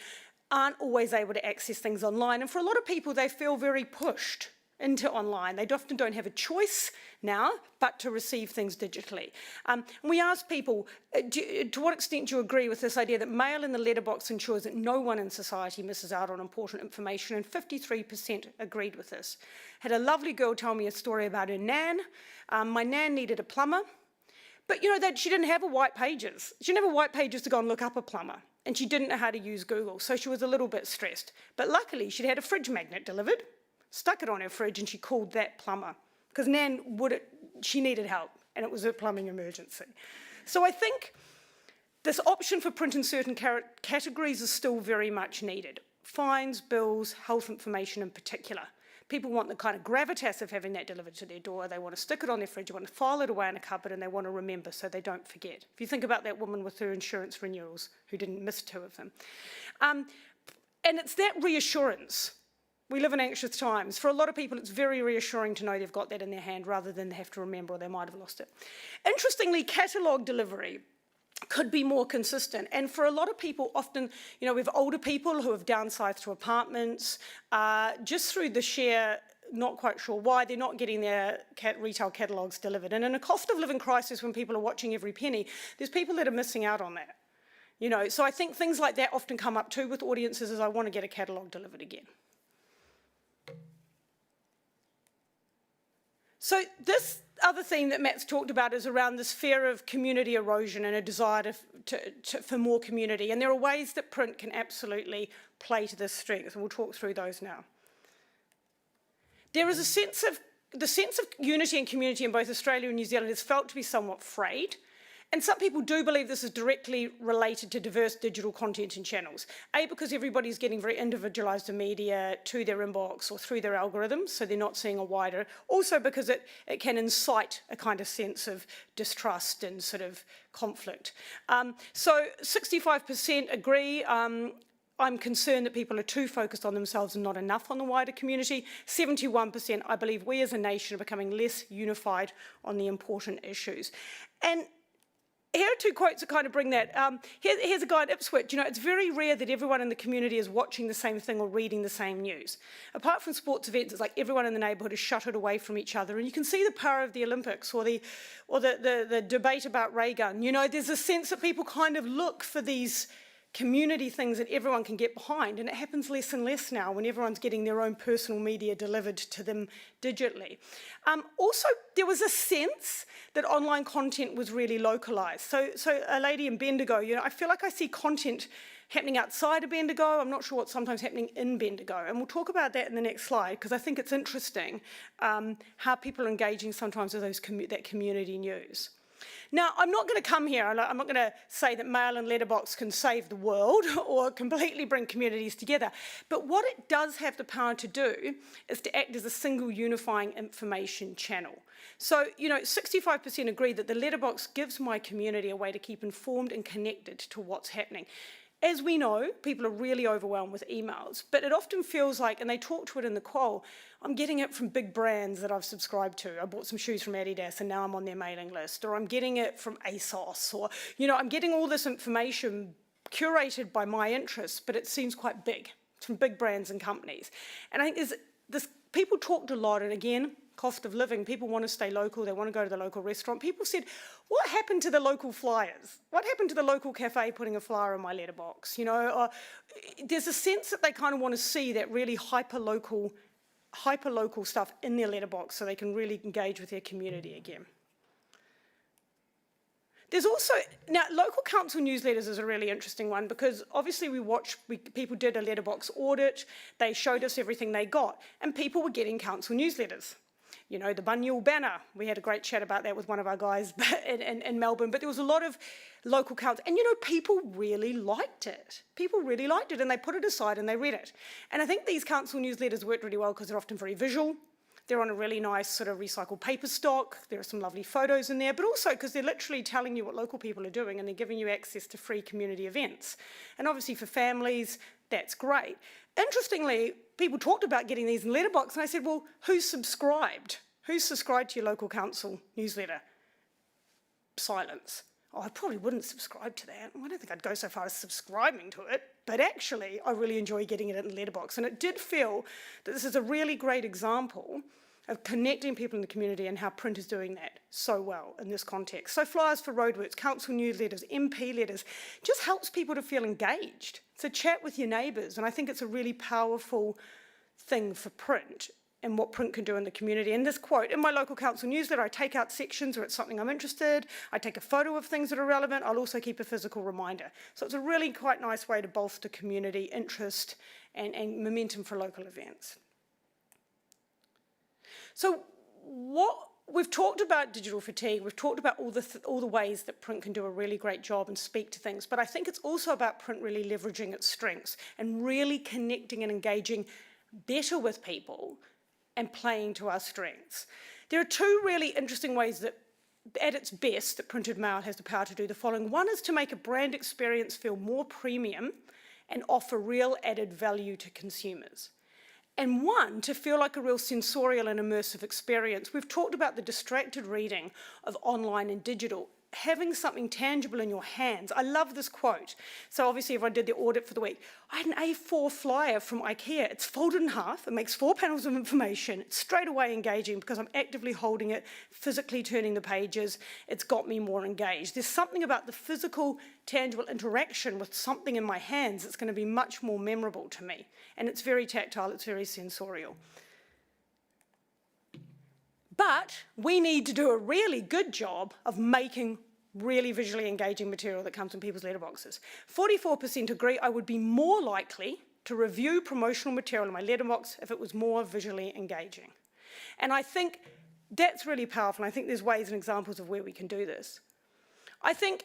aren't always able to access things online. And for a lot of people, they feel very pushed into online. They often don't have a choice now but to receive things digitally. We asked people, to what extent do you agree with this idea that mail in the letterbox ensures that no one in society misses out on important information? And 53% agreed with this. Had a lovely girl tell me a story about her nan. My nan needed a plumber, but you know that she didn't have a white pages. She didn't have a white pages to go and look up a plumber, and she didn't know how to use Google, so she was a little bit stressed. But luckily, she'd had a fridge magnet delivered, stuck it on her fridge, and she called that plumber, because Nan she needed help, and it was a plumbing emergency. So I think this option for print in certain categories is still very much needed. Fines, bills, health information in particular. People want the kind of gravitas of having that delivered to their door. They want to stick it on their fridge, they want to file it away in a cupboard, and they want to remember so they don't forget. If you think about that woman with her insurance renewals who didn't miss 2 of them. And it's that reassurance. We live in anxious times. For a lot of people, it's very reassuring to know they've got that in their hand rather than they have to remember or they might have lost it. Interestingly, catalogue delivery could be more consistent. And for a lot of people, often, you know, we have older people who have downsized to apartments, just through the sheer, not quite sure why, they're not getting their retail catalogues delivered. And in a cost of living crisis, when people are watching every penny, there's people that are missing out on that. You know, so I think things like that often come up too with audiences, as I want to get a catalogue delivered again. So this other theme that Matt's talked about is around this fear of community erosion and a desire for more community. And there are ways that print can absolutely play to this strength, and we'll talk through those now. There is a sense of the sense of unity and community in both Australia and New Zealand is felt to be somewhat frayed. And some people do believe this is directly related to diverse digital content and channels. A, because everybody's getting very individualised media to their inbox or through their algorithms, so they're not seeing a wider. Also because it can incite a kind of sense of distrust and sort of conflict. So 65% agree. I'm concerned that people are too focused on themselves and not enough on the wider community. 71%, I believe we as a nation are becoming less unified on the important issues. And here are two quotes that kind of bring that. Here's a guy at Ipswich. You know, it's very rare that everyone in the community is watching the same thing or reading the same news. Apart from sports events, it's like everyone in the neighbourhood is shuttered away from each other. And you can see the power of the Olympics or the debate about ray gun. You know, there's a sense that people kind of look for these community things that everyone can get behind, and it happens less and less now when everyone's getting their own personal media delivered to them digitally. Also, there was a sense that online content was really localised. So a lady in Bendigo, you know, I feel like I see content happening outside of Bendigo. I'm not sure what's sometimes happening in Bendigo, and we'll talk about that in the next slide because I think it's interesting how people are engaging sometimes with that community news. Now, I'm not going to come here, I'm not going to say that mail and letterbox can save the world or completely bring communities together, but what it does have the power to do is to act as a single unifying information channel. So, you know, 65% agree that the letterbox gives my community a way to keep informed and connected to what's happening. As we know, people are really overwhelmed with emails, but it often feels like, and they talk to it in the quote, I'm getting it from big brands that I've subscribed to. I bought some shoes from Adidas and now I'm on their mailing list, or I'm getting it from ASOS, or, you know, I'm getting all this information curated by my interests, but it seems quite big. It's from big brands and companies. And I think people talked a lot, and again, cost of living, people want to stay local, they want to go to the local restaurant. People said, what happened to the local flyers? What happened to the local cafe putting a flyer in my letterbox? You know, there's a sense that they kind of want to see that really hyper-local stuff in their letterbox so they can really engage with their community again. There's also, now local council newsletters is a really interesting one because obviously people did a letterbox audit, they showed us everything they got, and people were getting council newsletters. You know, the Bunyul banner, we had a great chat about that with one of our guys in Melbourne, but there was a lot of local council, and you know, people really liked it. People really liked it, and they put it aside and they read it. And I think these council newsletters worked really well because they're often very visual. They're on a really nice sort of recycled paper stock. There are some lovely photos in there, but also because they're literally telling you what local people are doing and they're giving you access to free community events. And obviously for families, that's great. Interestingly, people talked about getting these in letterbox, and I said, well, who's subscribed? Who's subscribed to your local council newsletter? Silence. Oh, I probably wouldn't subscribe to that. I don't think I'd go so far as subscribing to it, but actually I really enjoy getting it in the letterbox. And it did feel that this is a really great example of connecting people in the community and how print is doing that so well in this context. So flyers for roadworks, council newsletters, MP letters, just helps people to feel engaged. So chat with your neighbours, and I think it's a really powerful thing for print and what print can do in the community. And this quote, in my local council newsletter, I take out sections where it's something I'm interested, I take a photo of things that are relevant, I'll also keep a physical reminder. So it's a really quite nice way to bolster community interest and momentum for local events. So we've talked about digital fatigue, we've talked about all the ways that print can do a really great job and speak to things, but I think it's also about print really leveraging its strengths and really connecting and engaging better with people and playing to our strengths. There are two really interesting ways that, at its best, that printed mail has the power to do the following. One is to make a brand experience feel more premium and offer real added value to consumers. And one, to feel like a real sensorial and immersive experience. We've talked about the distracted reading of online and digital. Having something tangible in your hands. I love this quote. So obviously everyone did their audit for the week. I had an A4 flyer from IKEA. It's folded in half. It makes 4 panels of information. It's straight away engaging because I'm actively holding it, physically turning the pages. It's got me more engaged. There's something about the physical, tangible interaction with something in my hands that's going to be much more memorable to me. And it's very tactile. It's very sensorial. But we need to do a really good job of making really visually engaging material that comes in people's letterboxes. 44% agree I would be more likely to review promotional material in my letterbox if it was more visually engaging. And I think that's really powerful, and I think there's ways and examples of where we can do this. I think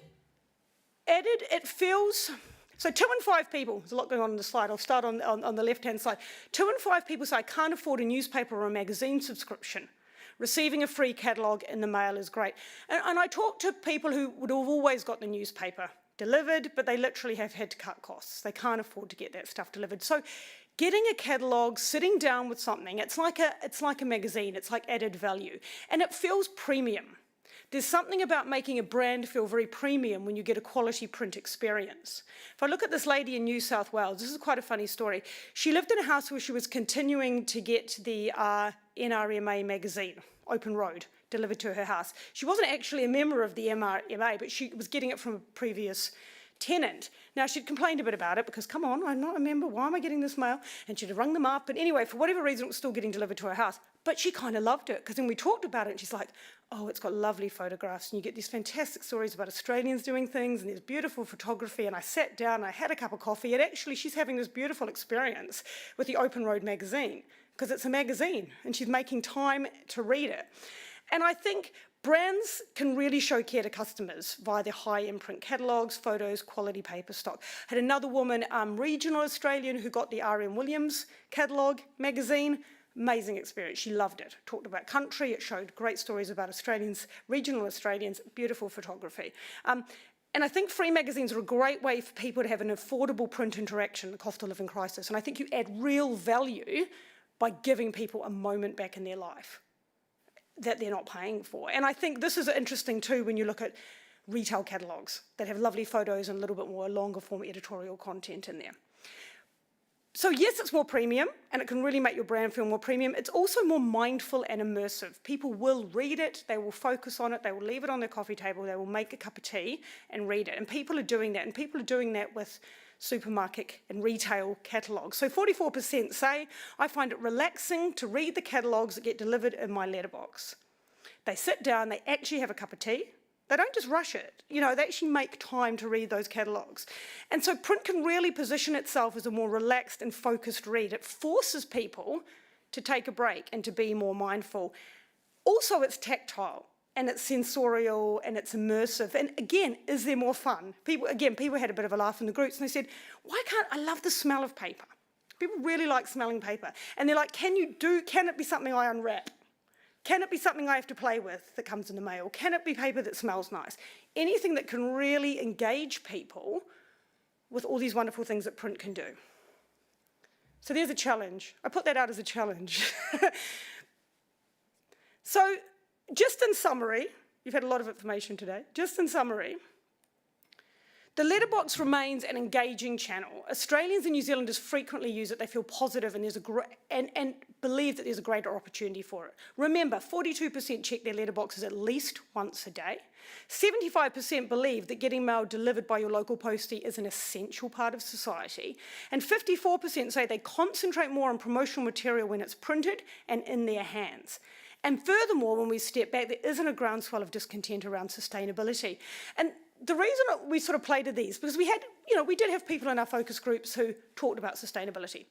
it feels, so 2 in 5 people, there's a lot going on the slide, I'll start on the left-hand side. 2 in 5 people say, I can't afford a newspaper or a magazine subscription. Receiving a free catalogue in the mail is great. And I talk to people who would have always got the newspaper delivered, but they literally have had to cut costs. They can't afford to get that stuff delivered. So getting a catalogue, sitting down with something, it's like a magazine, it's like added value. And it feels premium. There's something about making a brand feel very premium when you get a quality print experience. If I look at this lady in New South Wales, this is quite a funny story. She lived in a house where she was continuing to get the NRMA magazine, Open Road, delivered to her house. She wasn't actually a member of the NRMA, but she was getting it from a previous tenant. Now, she'd complained a bit about it because, come on, I'm not a member, why am I getting this mail? And she'd have rung them up, but anyway, for whatever reason, it was still getting delivered to her house. But she kind of loved it, because then we talked about it, and she's like, oh, it's got lovely photographs, and you get these fantastic stories about Australians doing things, and there's beautiful photography, and I sat down, and I had a cup of coffee, and actually she's having this beautiful experience with the Open Road magazine, because it's a magazine, and she's making time to read it. And I think brands can really show care to customers via their high-end print catalogues, photos, quality paper stock. I had another woman, regional Australian, who got the R.M. Williams catalogue magazine. Amazing experience. She loved it. Talked about country. It showed great stories about Australians, regional Australians, beautiful photography. And I think free magazines are a great way for people to have an affordable print interaction in the cost of living crisis. And I think you add real value by giving people a moment back in their life that they're not paying for. And I think this is interesting too when you look at retail catalogues that have lovely photos and a little bit more longer form editorial content in there. So yes, it's more premium, and it can really make your brand feel more premium. It's also more mindful and immersive. People will read it, they will focus on it, they will leave it on their coffee table, they will make a cup of tea and read it. And people are doing that, and people are doing that with supermarket and retail catalogues. So 44% say, I find it relaxing to read the catalogues that get delivered in my letterbox. They sit down, they actually have a cup of tea. They don't just rush it, they actually make time to read those catalogues. And so print can really position itself as a more relaxed and focused read. It forces people to take a break and to be more mindful. Also, it's tactile and it's sensorial and it's immersive. And again, is there more fun? People had a bit of a laugh in the groups and they said, I love the smell of paper. People really like smelling paper. And they're like, can it be something I unwrap? Can it be something I have to play with that comes in the mail? Can it be paper that smells nice? Anything that can really engage people with all these wonderful things that print can do. So there's a challenge. I put that out as a challenge. So just in summary, you've had a lot of information today. Just in summary, the letterbox remains an engaging channel. Australians and New Zealanders frequently use it. They feel positive and and believe that there's a greater opportunity for it. Remember, 42% check their letterboxes at least once a day. 75% believe that getting mail delivered by your local postie is an essential part of society. And 54% say they concentrate more on promotional material when it's printed and in their hands. And furthermore, when we step back, there isn't a groundswell of discontent around sustainability. And the reason we sort of played to these, because we did have people in our focus groups who talked about sustainability.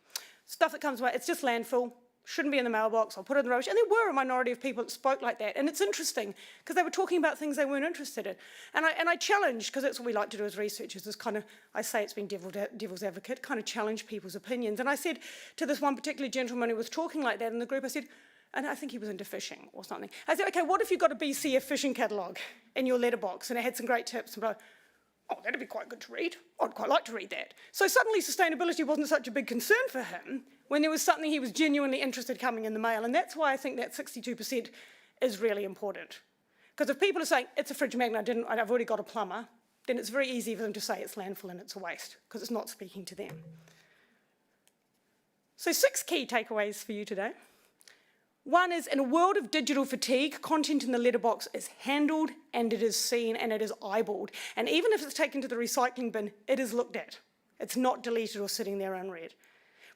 Stuff that comes away, it's just landfill, shouldn't be in the mailbox, I'll put it in the rubbish. And there were a minority of people that spoke like that. And it's interesting, because they were talking about things they weren't interested in. And I challenged, because that's what we like to do as researchers, is kind of, I say it's being devil's advocate, kind of challenge people's opinions. And I said to this one particular gentleman who was talking like that in the group, I said, and I think he was into fishing or something. I said, okay, what if you got a BCF fishing catalogue in your letterbox and it had some great tips? And oh, that'd be quite good to read. I'd quite like to read that. So suddenly sustainability wasn't such a big concern for him when there was something he was genuinely interested coming in the mail. And that's why I think that 62% is really important. Because if people are saying, it's a fridge magnet, I've already got a plumber, then it's very easy for them to say it's landfill and it's a waste, because it's not speaking to them. So 6 key takeaways for you today. One is, in a world of digital fatigue, content in the letterbox is handled and it is seen and it is eyeballed. And even if it's taken to the recycling bin, it is looked at. It's not deleted or sitting there unread.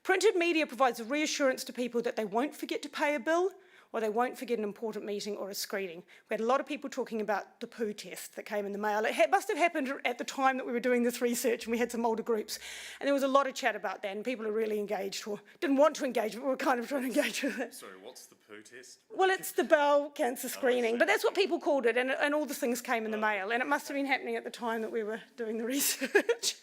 Printed media provides a reassurance to people that they won't forget to pay a bill or they won't forget an important meeting or a screening. We had a lot of people talking about the poo test that came in the mail. It must have happened at the time that we were doing this research, and we had some older groups. And there was a lot of chat about that, and people are really engaged, or didn't want to engage, but were kind of trying to engage with it. Sorry, what's the poo test? Well, it's the bowel cancer screening, but that's what people called it, and all the things came in the mail, and it must have been happening at the time that we were doing the research.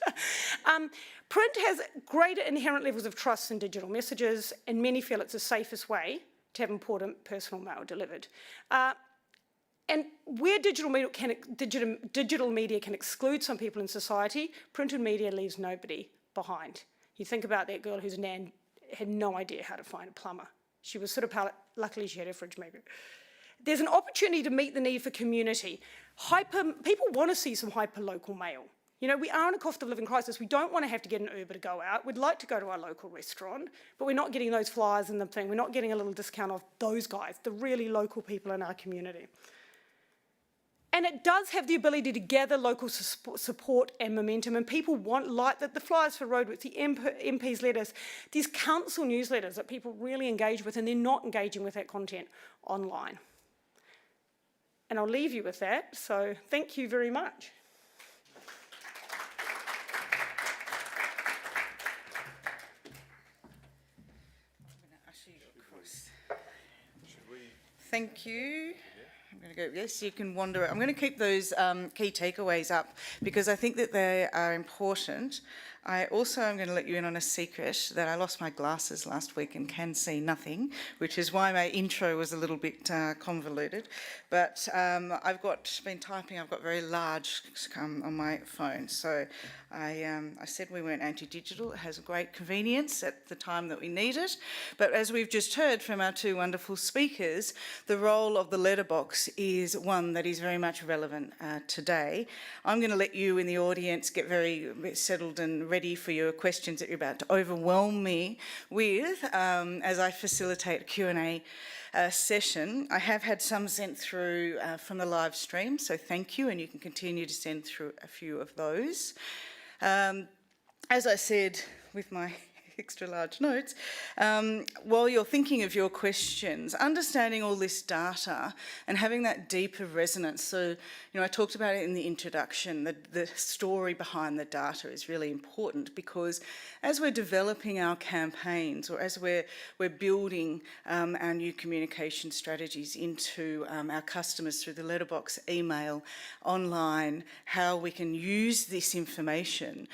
Print has greater inherent levels of trust in digital messages, and many feel it's the safest way to have important personal mail delivered. And where digital media can exclude some people in society, printed media leaves nobody behind. You think about that girl whose nan had no idea how to find a plumber. She was sort of, luckily she had her fridge maybe. There's an opportunity to meet the need for community. People want to see some hyper-local mail. You know, we are in a cost of living crisis. We don't want to have to get an Uber to go out. We'd like to go to our local restaurant, but we're not getting those flyers and the thing. We're not getting a little discount off those guys, the really local people in our community. And it does have the ability to gather local support and momentum, and people want, like the flyers for roadworks, the MPs' letters, these council newsletters that people really engage with, and they're not engaging with that content online. And I'll leave you with that, so thank you very much. Thank you. I'm going to go, yes, you can wander. I'm going to keep those key takeaways up because I think that they are important. I also am going to let you in on a secret that I lost my glasses last week and can see nothing, which is why my intro was a little bit convoluted. But I've been typing, I've got very large on my phone. So I said we weren't anti-digital. It has great convenience at the time that we need it. But as we've just heard from our two wonderful speakers, the role of the letterbox is one that is very much relevant today. I'm going to let you in the audience get very settled and ready for your questions that you're about to overwhelm me with as I facilitate a Q&A session. I have had some sent through from the live stream, so thank you, and you can continue to send through a few of those. As I said with my extra large notes, while you're thinking of your questions, understanding all this data and having that deeper resonance. So, you know, I talked about it in the introduction, the story behind the data is really important because as we're developing our campaigns or as we're building our new communication strategies into our customers through the letterbox, email, online, how we can use this information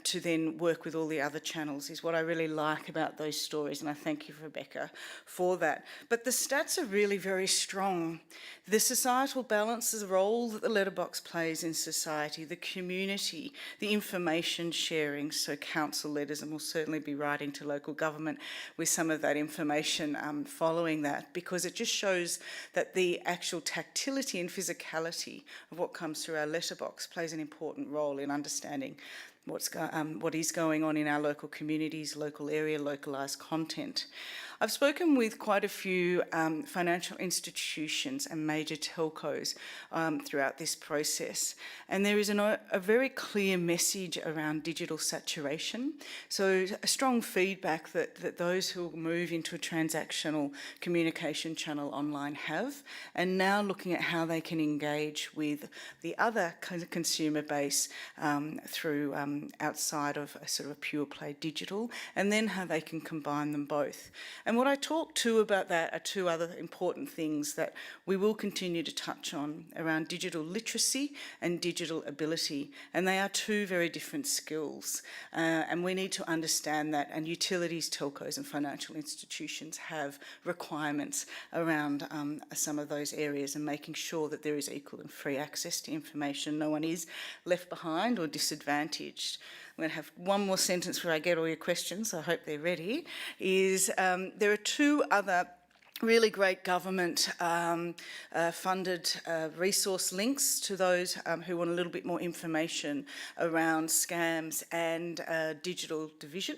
to then work with all the other channels is what I really like about those stories, and I thank you, Rebecca, for that. But the stats are really very strong. The societal balance, the role that the letterbox plays in society, the community, the information sharing, so council letters, and we'll certainly be writing to local government with some of that information following that, because it just shows that the actual tactility and physicality of what comes through our letterbox plays an important role in understanding what is going on in our local communities, local area, localised content. I've spoken with quite a few financial institutions and major telcos throughout this process, and there is a very clear message around digital saturation. So a strong feedback that those who move into a transactional communication channel online have, and now looking at how they can engage with the other kind of consumer base through outside of a sort of a pure play digital, and then how they can combine them both. And what I talk to about that are two other important things that we will continue to touch on around digital literacy and digital ability. And they are two very different skills. And we need to understand that. And utilities, telcos and financial institutions have requirements around some of those areas and making sure that there is equal and free access to information. No one is left behind or disadvantaged. I'm going to have one more sentence where I get all your questions, so I hope they're ready, is there are two other really great government funded resource links to those who want a little bit more information around scams and digital division.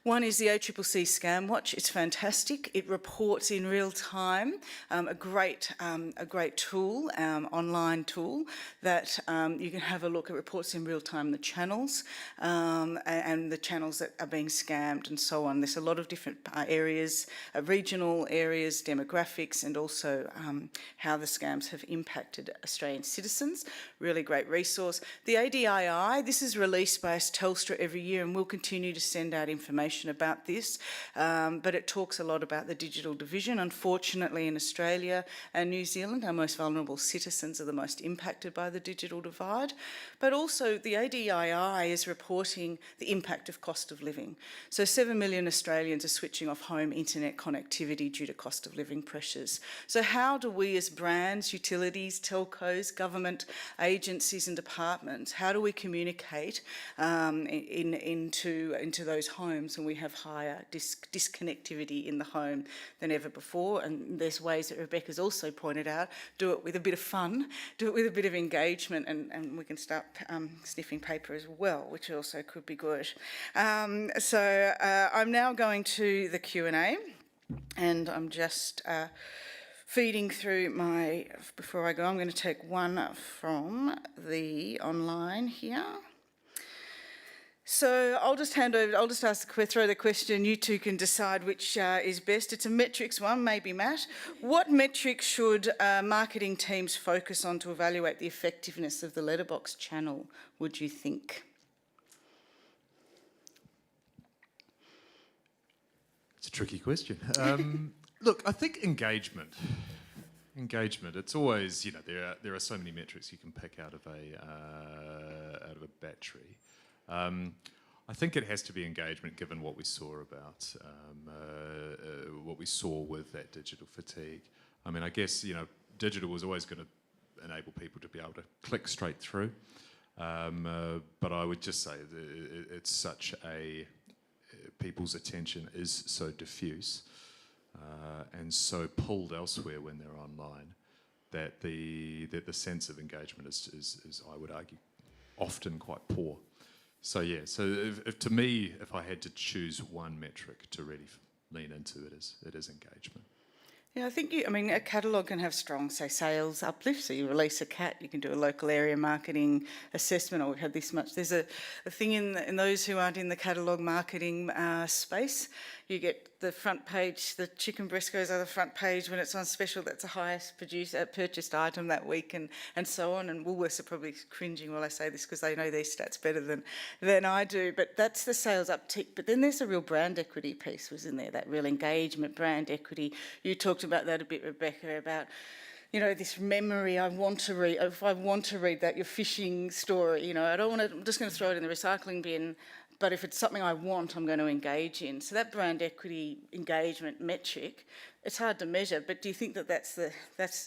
One is the ACCC Scam Watch. It's fantastic. It reports in real time, a great tool, online tool that you can have a look. It reports in real time the channels and the channels that are being scammed and so on. There's a lot of different areas, regional areas, demographics, and also how the scams have impacted Australian citizens. Really great resource. The ADII, this is released by Telstra every year, and we'll continue to send out information about this, but it talks a lot about the digital division. Unfortunately, in Australia and New Zealand, our most vulnerable citizens are the most impacted by the digital divide. But also the ADII is reporting the impact of cost of living. So 7 million Australians are switching off home internet connectivity due to cost of living pressures. So how do we as brands, utilities, telcos, government agencies and departments, how do we communicate into those homes when we have higher disconnectivity in the home than ever before? And there's ways that Rebecca's also pointed out, do it with a bit of fun, do it with a bit of engagement, and we can start sniffing paper as well, which also could be good. So I'm now going to the Q&A, and I'm just feeding through before I go, I'm going to take one from the online here. So I'll just throw the question, you two can decide which is best. It's a metrics one, maybe Matt. What metrics should marketing teams focus on to evaluate the effectiveness of the letterbox channel, would you think? It's a tricky question. Look, I think engagement. It's always, there are so many metrics you can pick out of a battery. I think it has to be engagement, given what we saw with that digital fatigue. I mean, I guess digital was always going to enable people to be able to click straight through, but I would just say that it's such people's attention is so diffuse and so pulled elsewhere when they're online that the sense of engagement is, I would argue, often quite poor. So yeah, if I had to choose one metric to really lean into, it is engagement. Yeah, I think a catalogue can have strong, say, sales uplift. So you release a cat, you can do a local area marketing assessment, or we've had this much. There's a thing in those who aren't in the catalogue marketing space, you get the front page, the chicken breast goes on the front page when it's on special, that's the highest purchased item that week, and so on. And Woolworths are probably cringing while I say this because they know these stats better than I do, but that's the sales uptick. But then there's a real brand equity piece was in there, that real engagement, brand equity. You talked about that a bit, Rebecca, about this memory. I want to read. If I want to read that, your fishing story. I don't want to. I'm just going to throw it in the recycling bin. But if it's something I want, I'm going to engage in. So that brand equity engagement metric, it's hard to measure. But do you think that that's the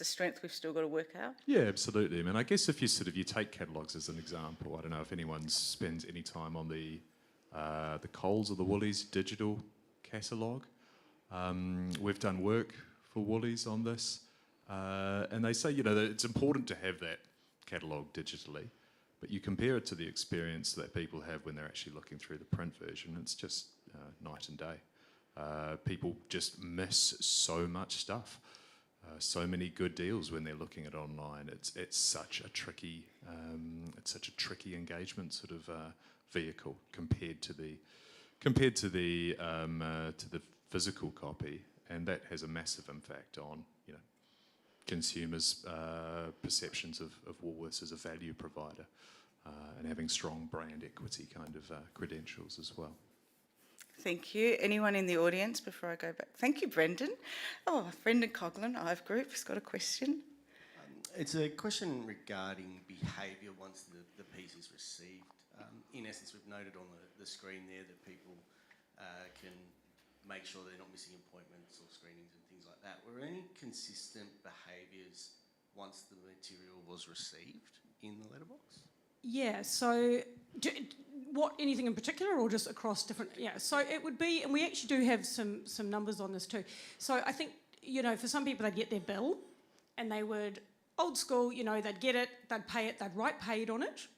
strength we've still got to work out? Yeah, absolutely. I mean, I guess if you take catalogues as an example, I don't know if anyone spends any time on the Coles or the Woolies digital catalogue. We've done work for Woolies on this, and they say that it's important to have that catalogue digitally, but you compare it to the experience that people have when they're actually looking through the print version, it's just night and day. People just miss so much stuff, so many good deals when they're looking at online. It's such a tricky engagement sort of vehicle compared to the physical copy, and that has a massive impact on consumers' perceptions of Woolworths as a value provider, and having strong brand equity kind of credentials as well. Thank you. Anyone in the audience before I go back? Thank you, Brendan. Oh, Brendan Coughlin, IVE Group, has got a question. It's a question regarding behaviour once the piece is received. In essence, we've noted on the screen there that people can make sure they're not missing appointments or screenings and things like that. Were any consistent behaviours once the material was received in the letterbox? Yeah, so anything in particular or just across different? Yeah, so it would be, and we actually do have some numbers on this too. So I think, for some people they'd get their bill and they would, old school, they'd get it, they'd pay it, they'd write paid on it,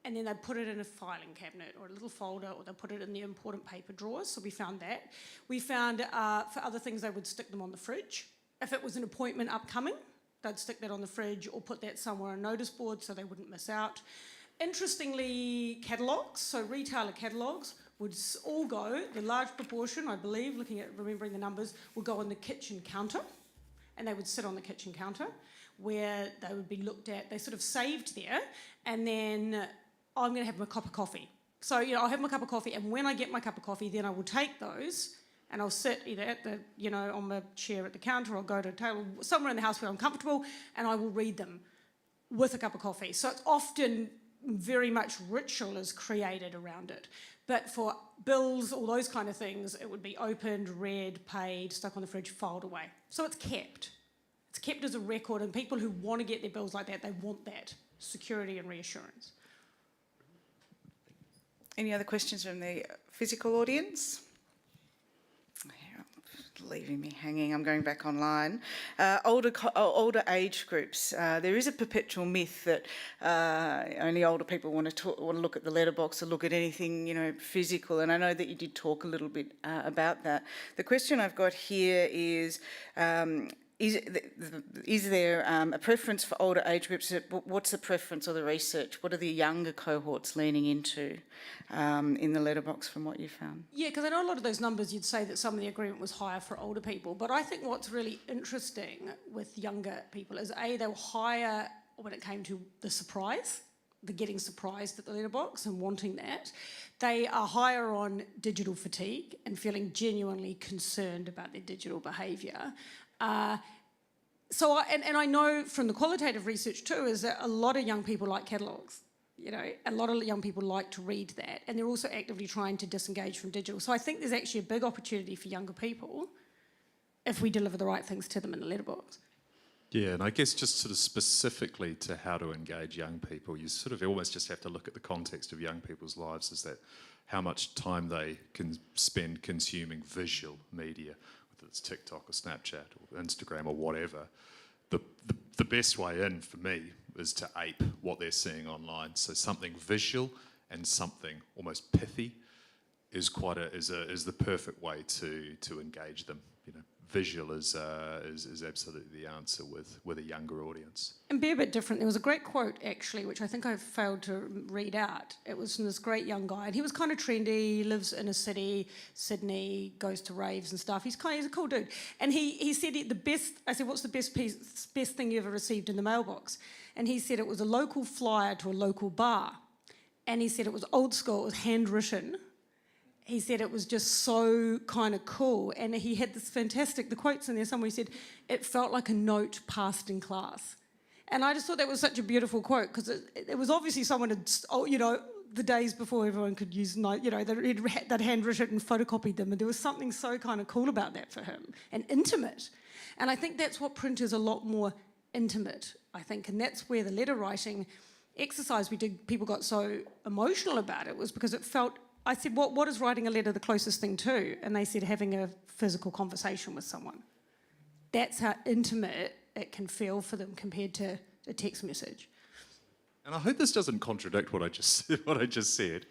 and then they'd put it in a filing cabinet or a little folder, or they'd put it in the important paper drawers. So we found that. We found for other things, they would stick them on the fridge. If it was an appointment upcoming, they'd stick that on the fridge or put that somewhere on a notice board so they wouldn't miss out. Interestingly, catalogues, so retailer catalogues, would all go, the large proportion, I believe, remembering the numbers, would go on the kitchen counter, and they would sit on the kitchen counter where they would be looked at. They sort of saved there, and then I'm going to have my cup of coffee. So, I'll have my cup of coffee, and when I get my cup of coffee, then I will take those, and I'll sit either at the, on my chair at the counter, or go to a table somewhere in the house where I'm comfortable, and I will read them with a cup of coffee. So it's often very much ritual is created around it. But for bills, all those kind of things, it would be opened, read, paid, stuck on the fridge, filed away. So it's kept. It's kept as a record, and people who want to get their bills like that, they want that security and reassurance. Any other questions from the physical audience? Leaving me hanging. I'm going back online. Older age groups. There is a perpetual myth that only older people want to look at the letterbox or look at anything, physical. And I know that you did talk a little bit about that. The question I've got here is there a preference for older age groups? What's the preference or the research? What are the younger cohorts leaning into in the letterbox from what you found? Yeah, because I know a lot of those numbers you'd say that some of the agreement was higher for older people, but I think what's really interesting with younger people is they were higher when it came to the surprise, the getting surprised at the letterbox and wanting that. They are higher on digital fatigue and feeling genuinely concerned about their digital behaviour. So I know from the qualitative research too is that a lot of young people like catalogues. A lot of young people like to read that, and they're also actively trying to disengage from digital. So I think there's actually a big opportunity for younger people if we deliver the right things to them in the letterbox. Yeah, and I guess just sort of specifically to how to engage young people, you sort of almost just have to look at the context of young people's lives, is that how much time they can spend consuming visual media, whether it's TikTok or Snapchat or Instagram or whatever. The best way in for me is to ape what they're seeing online. So something visual and something almost pithy is the perfect way to engage them. Visual is absolutely the answer with a younger audience. And be a bit different. There was a great quote, actually, which I think I failed to read out. It was from this great young guy, and he was kind of trendy. He lives in a city, Sydney, goes to raves and stuff. He's a cool dude. And he said I said, what's the best thing you ever received in the mailbox? And he said it was a local flyer to a local bar. And he said it was old school, it was handwritten. He said it was just so kind of cool. And he had the quotes in there somewhere. He said, it felt like a note passed in class. And I just thought that was such a beautiful quote, because it was obviously someone had, the days before everyone could use, they'd handwritten and photocopied them. And there was something so kind of cool about that for him and intimate. And I think that's what print is, a lot more intimate, I think. And that's where the letter writing exercise we did, people got so emotional about it, was because it felt, I said, what is writing a letter the closest thing to? And they said having a physical conversation with someone. That's how intimate it can feel for them compared to a text message. And I hope this doesn't contradict what I just said,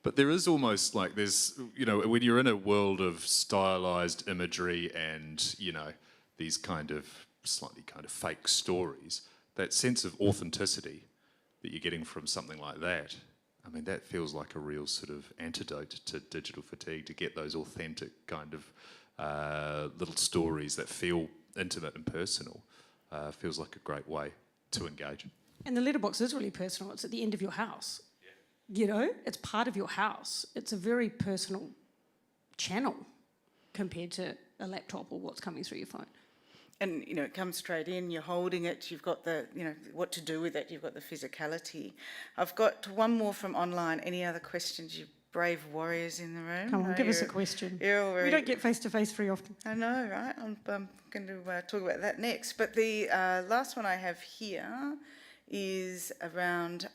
but there is almost like there's, when you're in a world of stylized imagery and, these kind of slightly kind of fake stories, that sense of authenticity that you're getting from something like that, I mean, that feels like a real sort of antidote to digital fatigue, to get those authentic kind of little stories that feel intimate and personal. Feels like a great way to engage. And the letterbox is really personal. It's at the end of your house. Yeah. It's part of your house. It's a very personal channel compared to a laptop or what's coming through your phone. And, it comes straight in, you're holding it, you've got the, what to do with it, you've got the physicality. I've got one more from online. Any other questions, you brave warriors in the room? Come on, give us a question. We don't get face-to-face very often. I know, right? I'm going to talk about that next. But the last one I have here is around...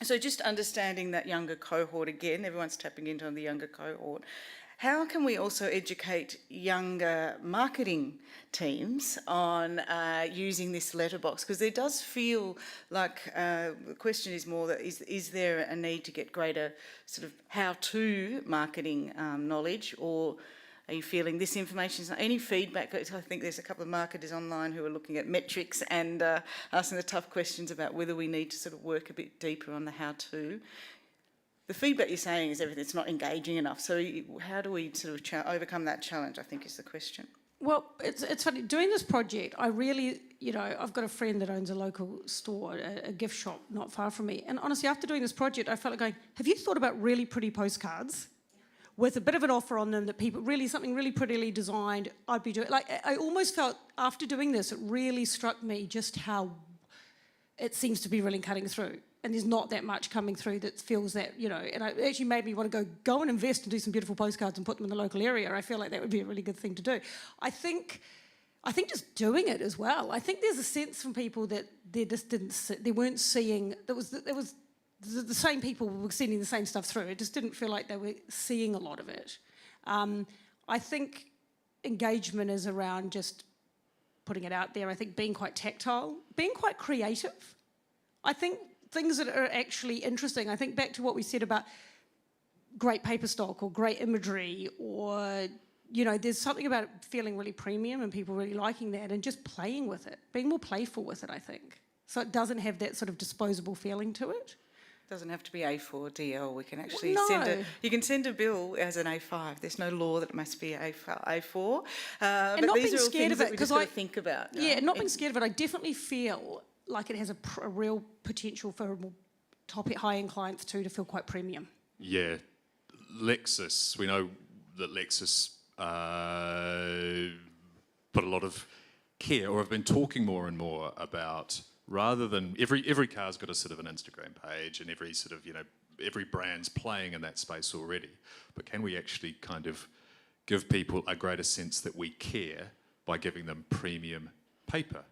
so just understanding that younger cohort again, everyone's tapping into the younger cohort. how can we also educate younger marketing teams on using this letterbox? Because there does feel like the question is more that is there a need to get greater sort of how-to marketing knowledge, or are you feeling this information is not any feedback? I think there's a couple of marketers online who are looking at metrics and asking the tough questions about whether we need to sort of work a bit deeper on the how-to. The feedback you're saying is everything, it's not engaging enough. So how do we sort of overcome that challenge, I think is the question. Well, it's funny, doing this project, I really, I've got a friend that owns a local store, a gift shop not far from me. And honestly, after doing this project, I felt like going, have you thought about really pretty postcards with a bit of an offer on them that people, really something really prettily designed, I'd be doing. Like, I almost felt after doing this, it really struck me just how it seems to be really cutting through. And there's not that much coming through that feels that, and it actually made me want to go and invest and do some beautiful postcards and put them in the local area. I feel like that would be a really good thing to do. I think just doing it as well. I think there's a sense from people that they just they weren't seeing, there was the same people were sending the same stuff through. It just didn't feel like they were seeing a lot of it. I think engagement is around just putting it out there. I think being quite tactile, being quite creative. I think things that are actually interesting. I think back to what we said about great paper stock or great imagery, or, there's something about it feeling really premium and people really liking that, and just playing with it, being more playful with it, I think. So it doesn't have that sort of disposable feeling to it. Doesn't have to be A4 DL. We can actually you can send a bill as an A5. There's no law that it must be A4. And but not these being are all scared things of that it, we because just got to think about. Yeah, not being scared of it. I definitely feel like it has a real potential for more high-end clients too to feel quite premium. Yeah, Lexus. We know that Lexus put a lot of care, or have been talking more and more about, rather than every car's got a sort of an Instagram page, and every sort of every brand's playing in that space already. But can we actually kind of give people a greater sense that we care by giving them premium paper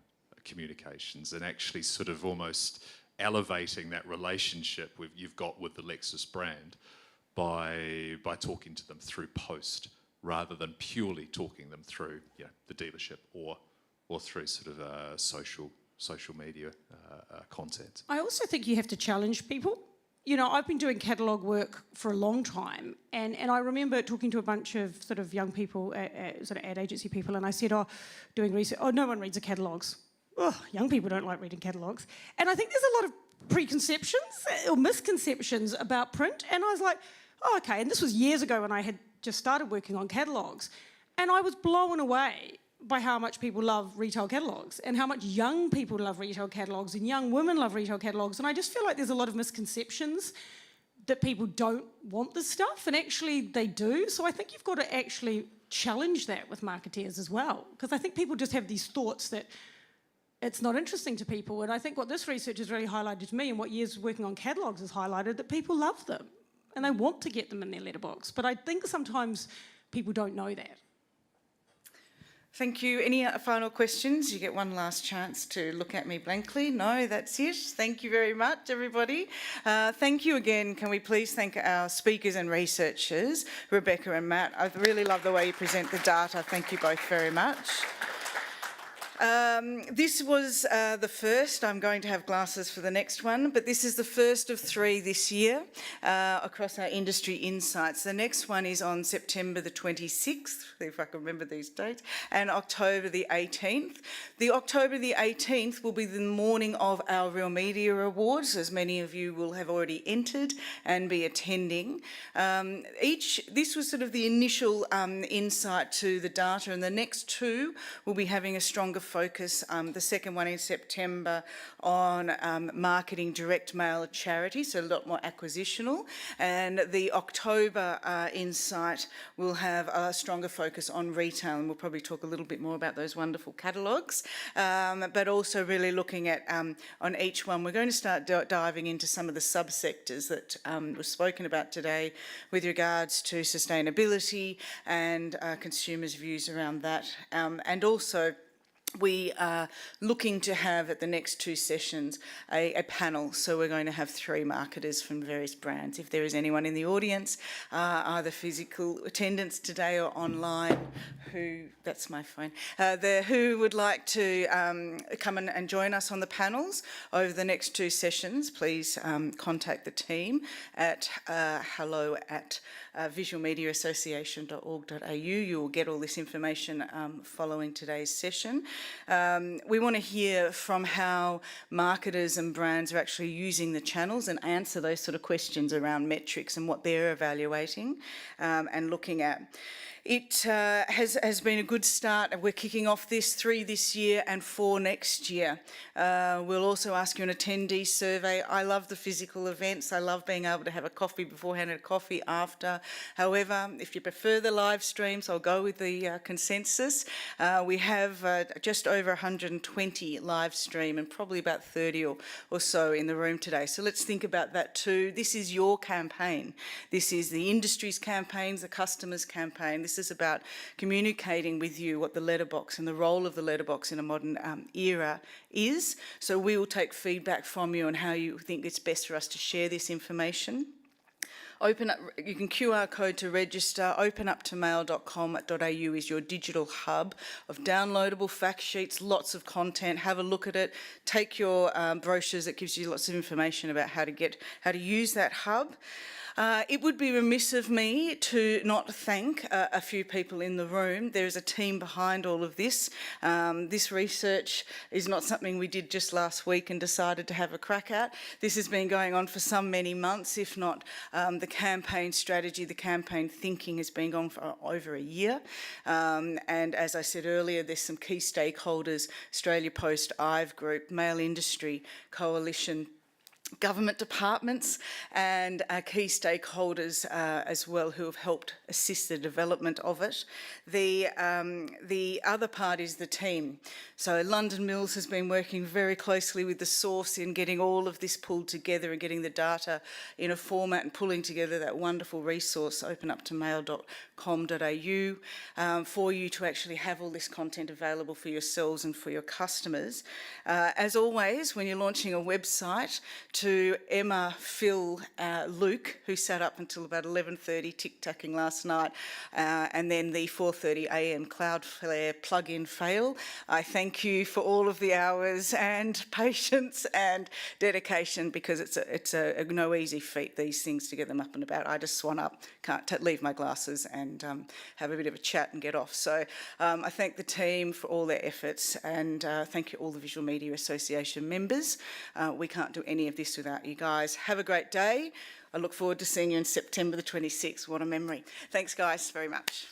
communications, and actually sort of almost elevating that relationship you've got with the Lexus brand by talking to them through post, rather than purely talking them through the dealership or through sort of social media content. I also think you have to challenge people. I've been doing catalogue work for a long time, and I remember talking to a bunch of sort of young people, sort of ad agency people, and I said, doing research, no one reads the catalogues. Young people don't like reading catalogues. And I think there's a lot of preconceptions or misconceptions about print, and I was like, okay, and this was years ago when I had just started working on catalogues, and I was blown away by how much people love retail catalogues, and how much young people love retail catalogues, and young women love retail catalogues. And I just feel like there's a lot of misconceptions that people don't want this stuff, and actually they do. So I think you've got to actually challenge that with marketeers as well, because I think people just have these thoughts that it's not interesting to people. And I think what this research has really highlighted to me, and what years working on catalogues has highlighted, that people love them and they want to get them in their letterbox. But I think sometimes people don't know that. Thank you. Any final questions? You get one last chance to look at me blankly. No, that's it. Thank you very much, everybody. Thank you again. Can we please thank our speakers and researchers, Rebecca and Matt. I really love the way you present the data. Thank you both very much. This was the first. I'm going to have glasses for the next one, but this is the first of 3 this year across our industry insights. The next one is on September the 26th, if I can remember these dates, and October the 18th. The October the 18th will be the morning of our Real Media Awards, as many of you will have already entered and be attending. This was sort of the initial insight to the data, and the next 2 will be having a stronger focus, the second one in September, on marketing direct mail charity, so a lot more acquisitional, and the October insight will have a stronger focus on retail, and we'll probably talk a little bit more about those wonderful catalogues, but also really looking at on each one. We're going to start diving into some of the subsectors that were spoken about today with regards to sustainability and consumers' views around that, and also we are looking to have at the next 2 sessions a panel. So we're going to have 3 marketers from various brands. If there is anyone in the audience, either physical attendance today or online, that's my phone, who would like to come and join us on the panels over the next 2 sessions, please contact the team at hello@visualmediaassociation.org.au. You will get all this information following today's session. We want to hear from how marketers and brands are actually using the channels and answer those sort of questions around metrics and what they're evaluating and looking at. It has been a good start. We're kicking off 3 this year and 4 next year. We'll also ask you an attendee survey. I love the physical events. I love being able to have a coffee beforehand and a coffee after. However, if you prefer the live streams, I'll go with the consensus. We have just over 120 live stream and probably about 30 or so in the room today. So let's think about that too. This is your campaign. This is the industry's campaigns, the customers' campaign. This is about communicating with you what the letterbox and the role of the letterbox in a modern era is. So we will take feedback from you on how you think it's best for us to share this information. Open up, you can QR code to register. openuptomail.com.au is your digital hub of downloadable fact sheets, lots of content. Have a look at it. Take your brochures. It gives you lots of information about how to use that hub. It would be remiss of me to not thank a few people in the room. There is a team behind all of this. This research is not something we did just last week and decided to have a crack at. This has been going on for many months, if not the campaign strategy, the campaign thinking has been going for over a year. And as I said earlier, there's some key stakeholders, Australia Post, IVE Group, Mail Industry Coalition, government departments and key stakeholders as well who have helped assist the development of it. The other part is the team. So London Mills has been working very closely with the source in getting all of this pulled together and getting the data in a format and pulling together that wonderful resource, openuptomail.com.au, for you to actually have all this content available for yourselves and for your customers. As always, when you're launching a website, to Emma, Phil, Luke, who sat up until about 11:30 tic-tacking last night, and then the 4:30 a.m. Cloudflare plug-in fail. I thank you for all of the hours and patience and dedication, because it's a no easy feat, these things, to get them up and about. I just swan up, can't leave my glasses and have a bit of a chat and get off. So I thank the team for all their efforts, and thank you all the Visual Media Association members. We can't do any of this without you guys. Have a great day. I look forward to seeing you in September the 26th. What a memory. Thanks, guys, very much.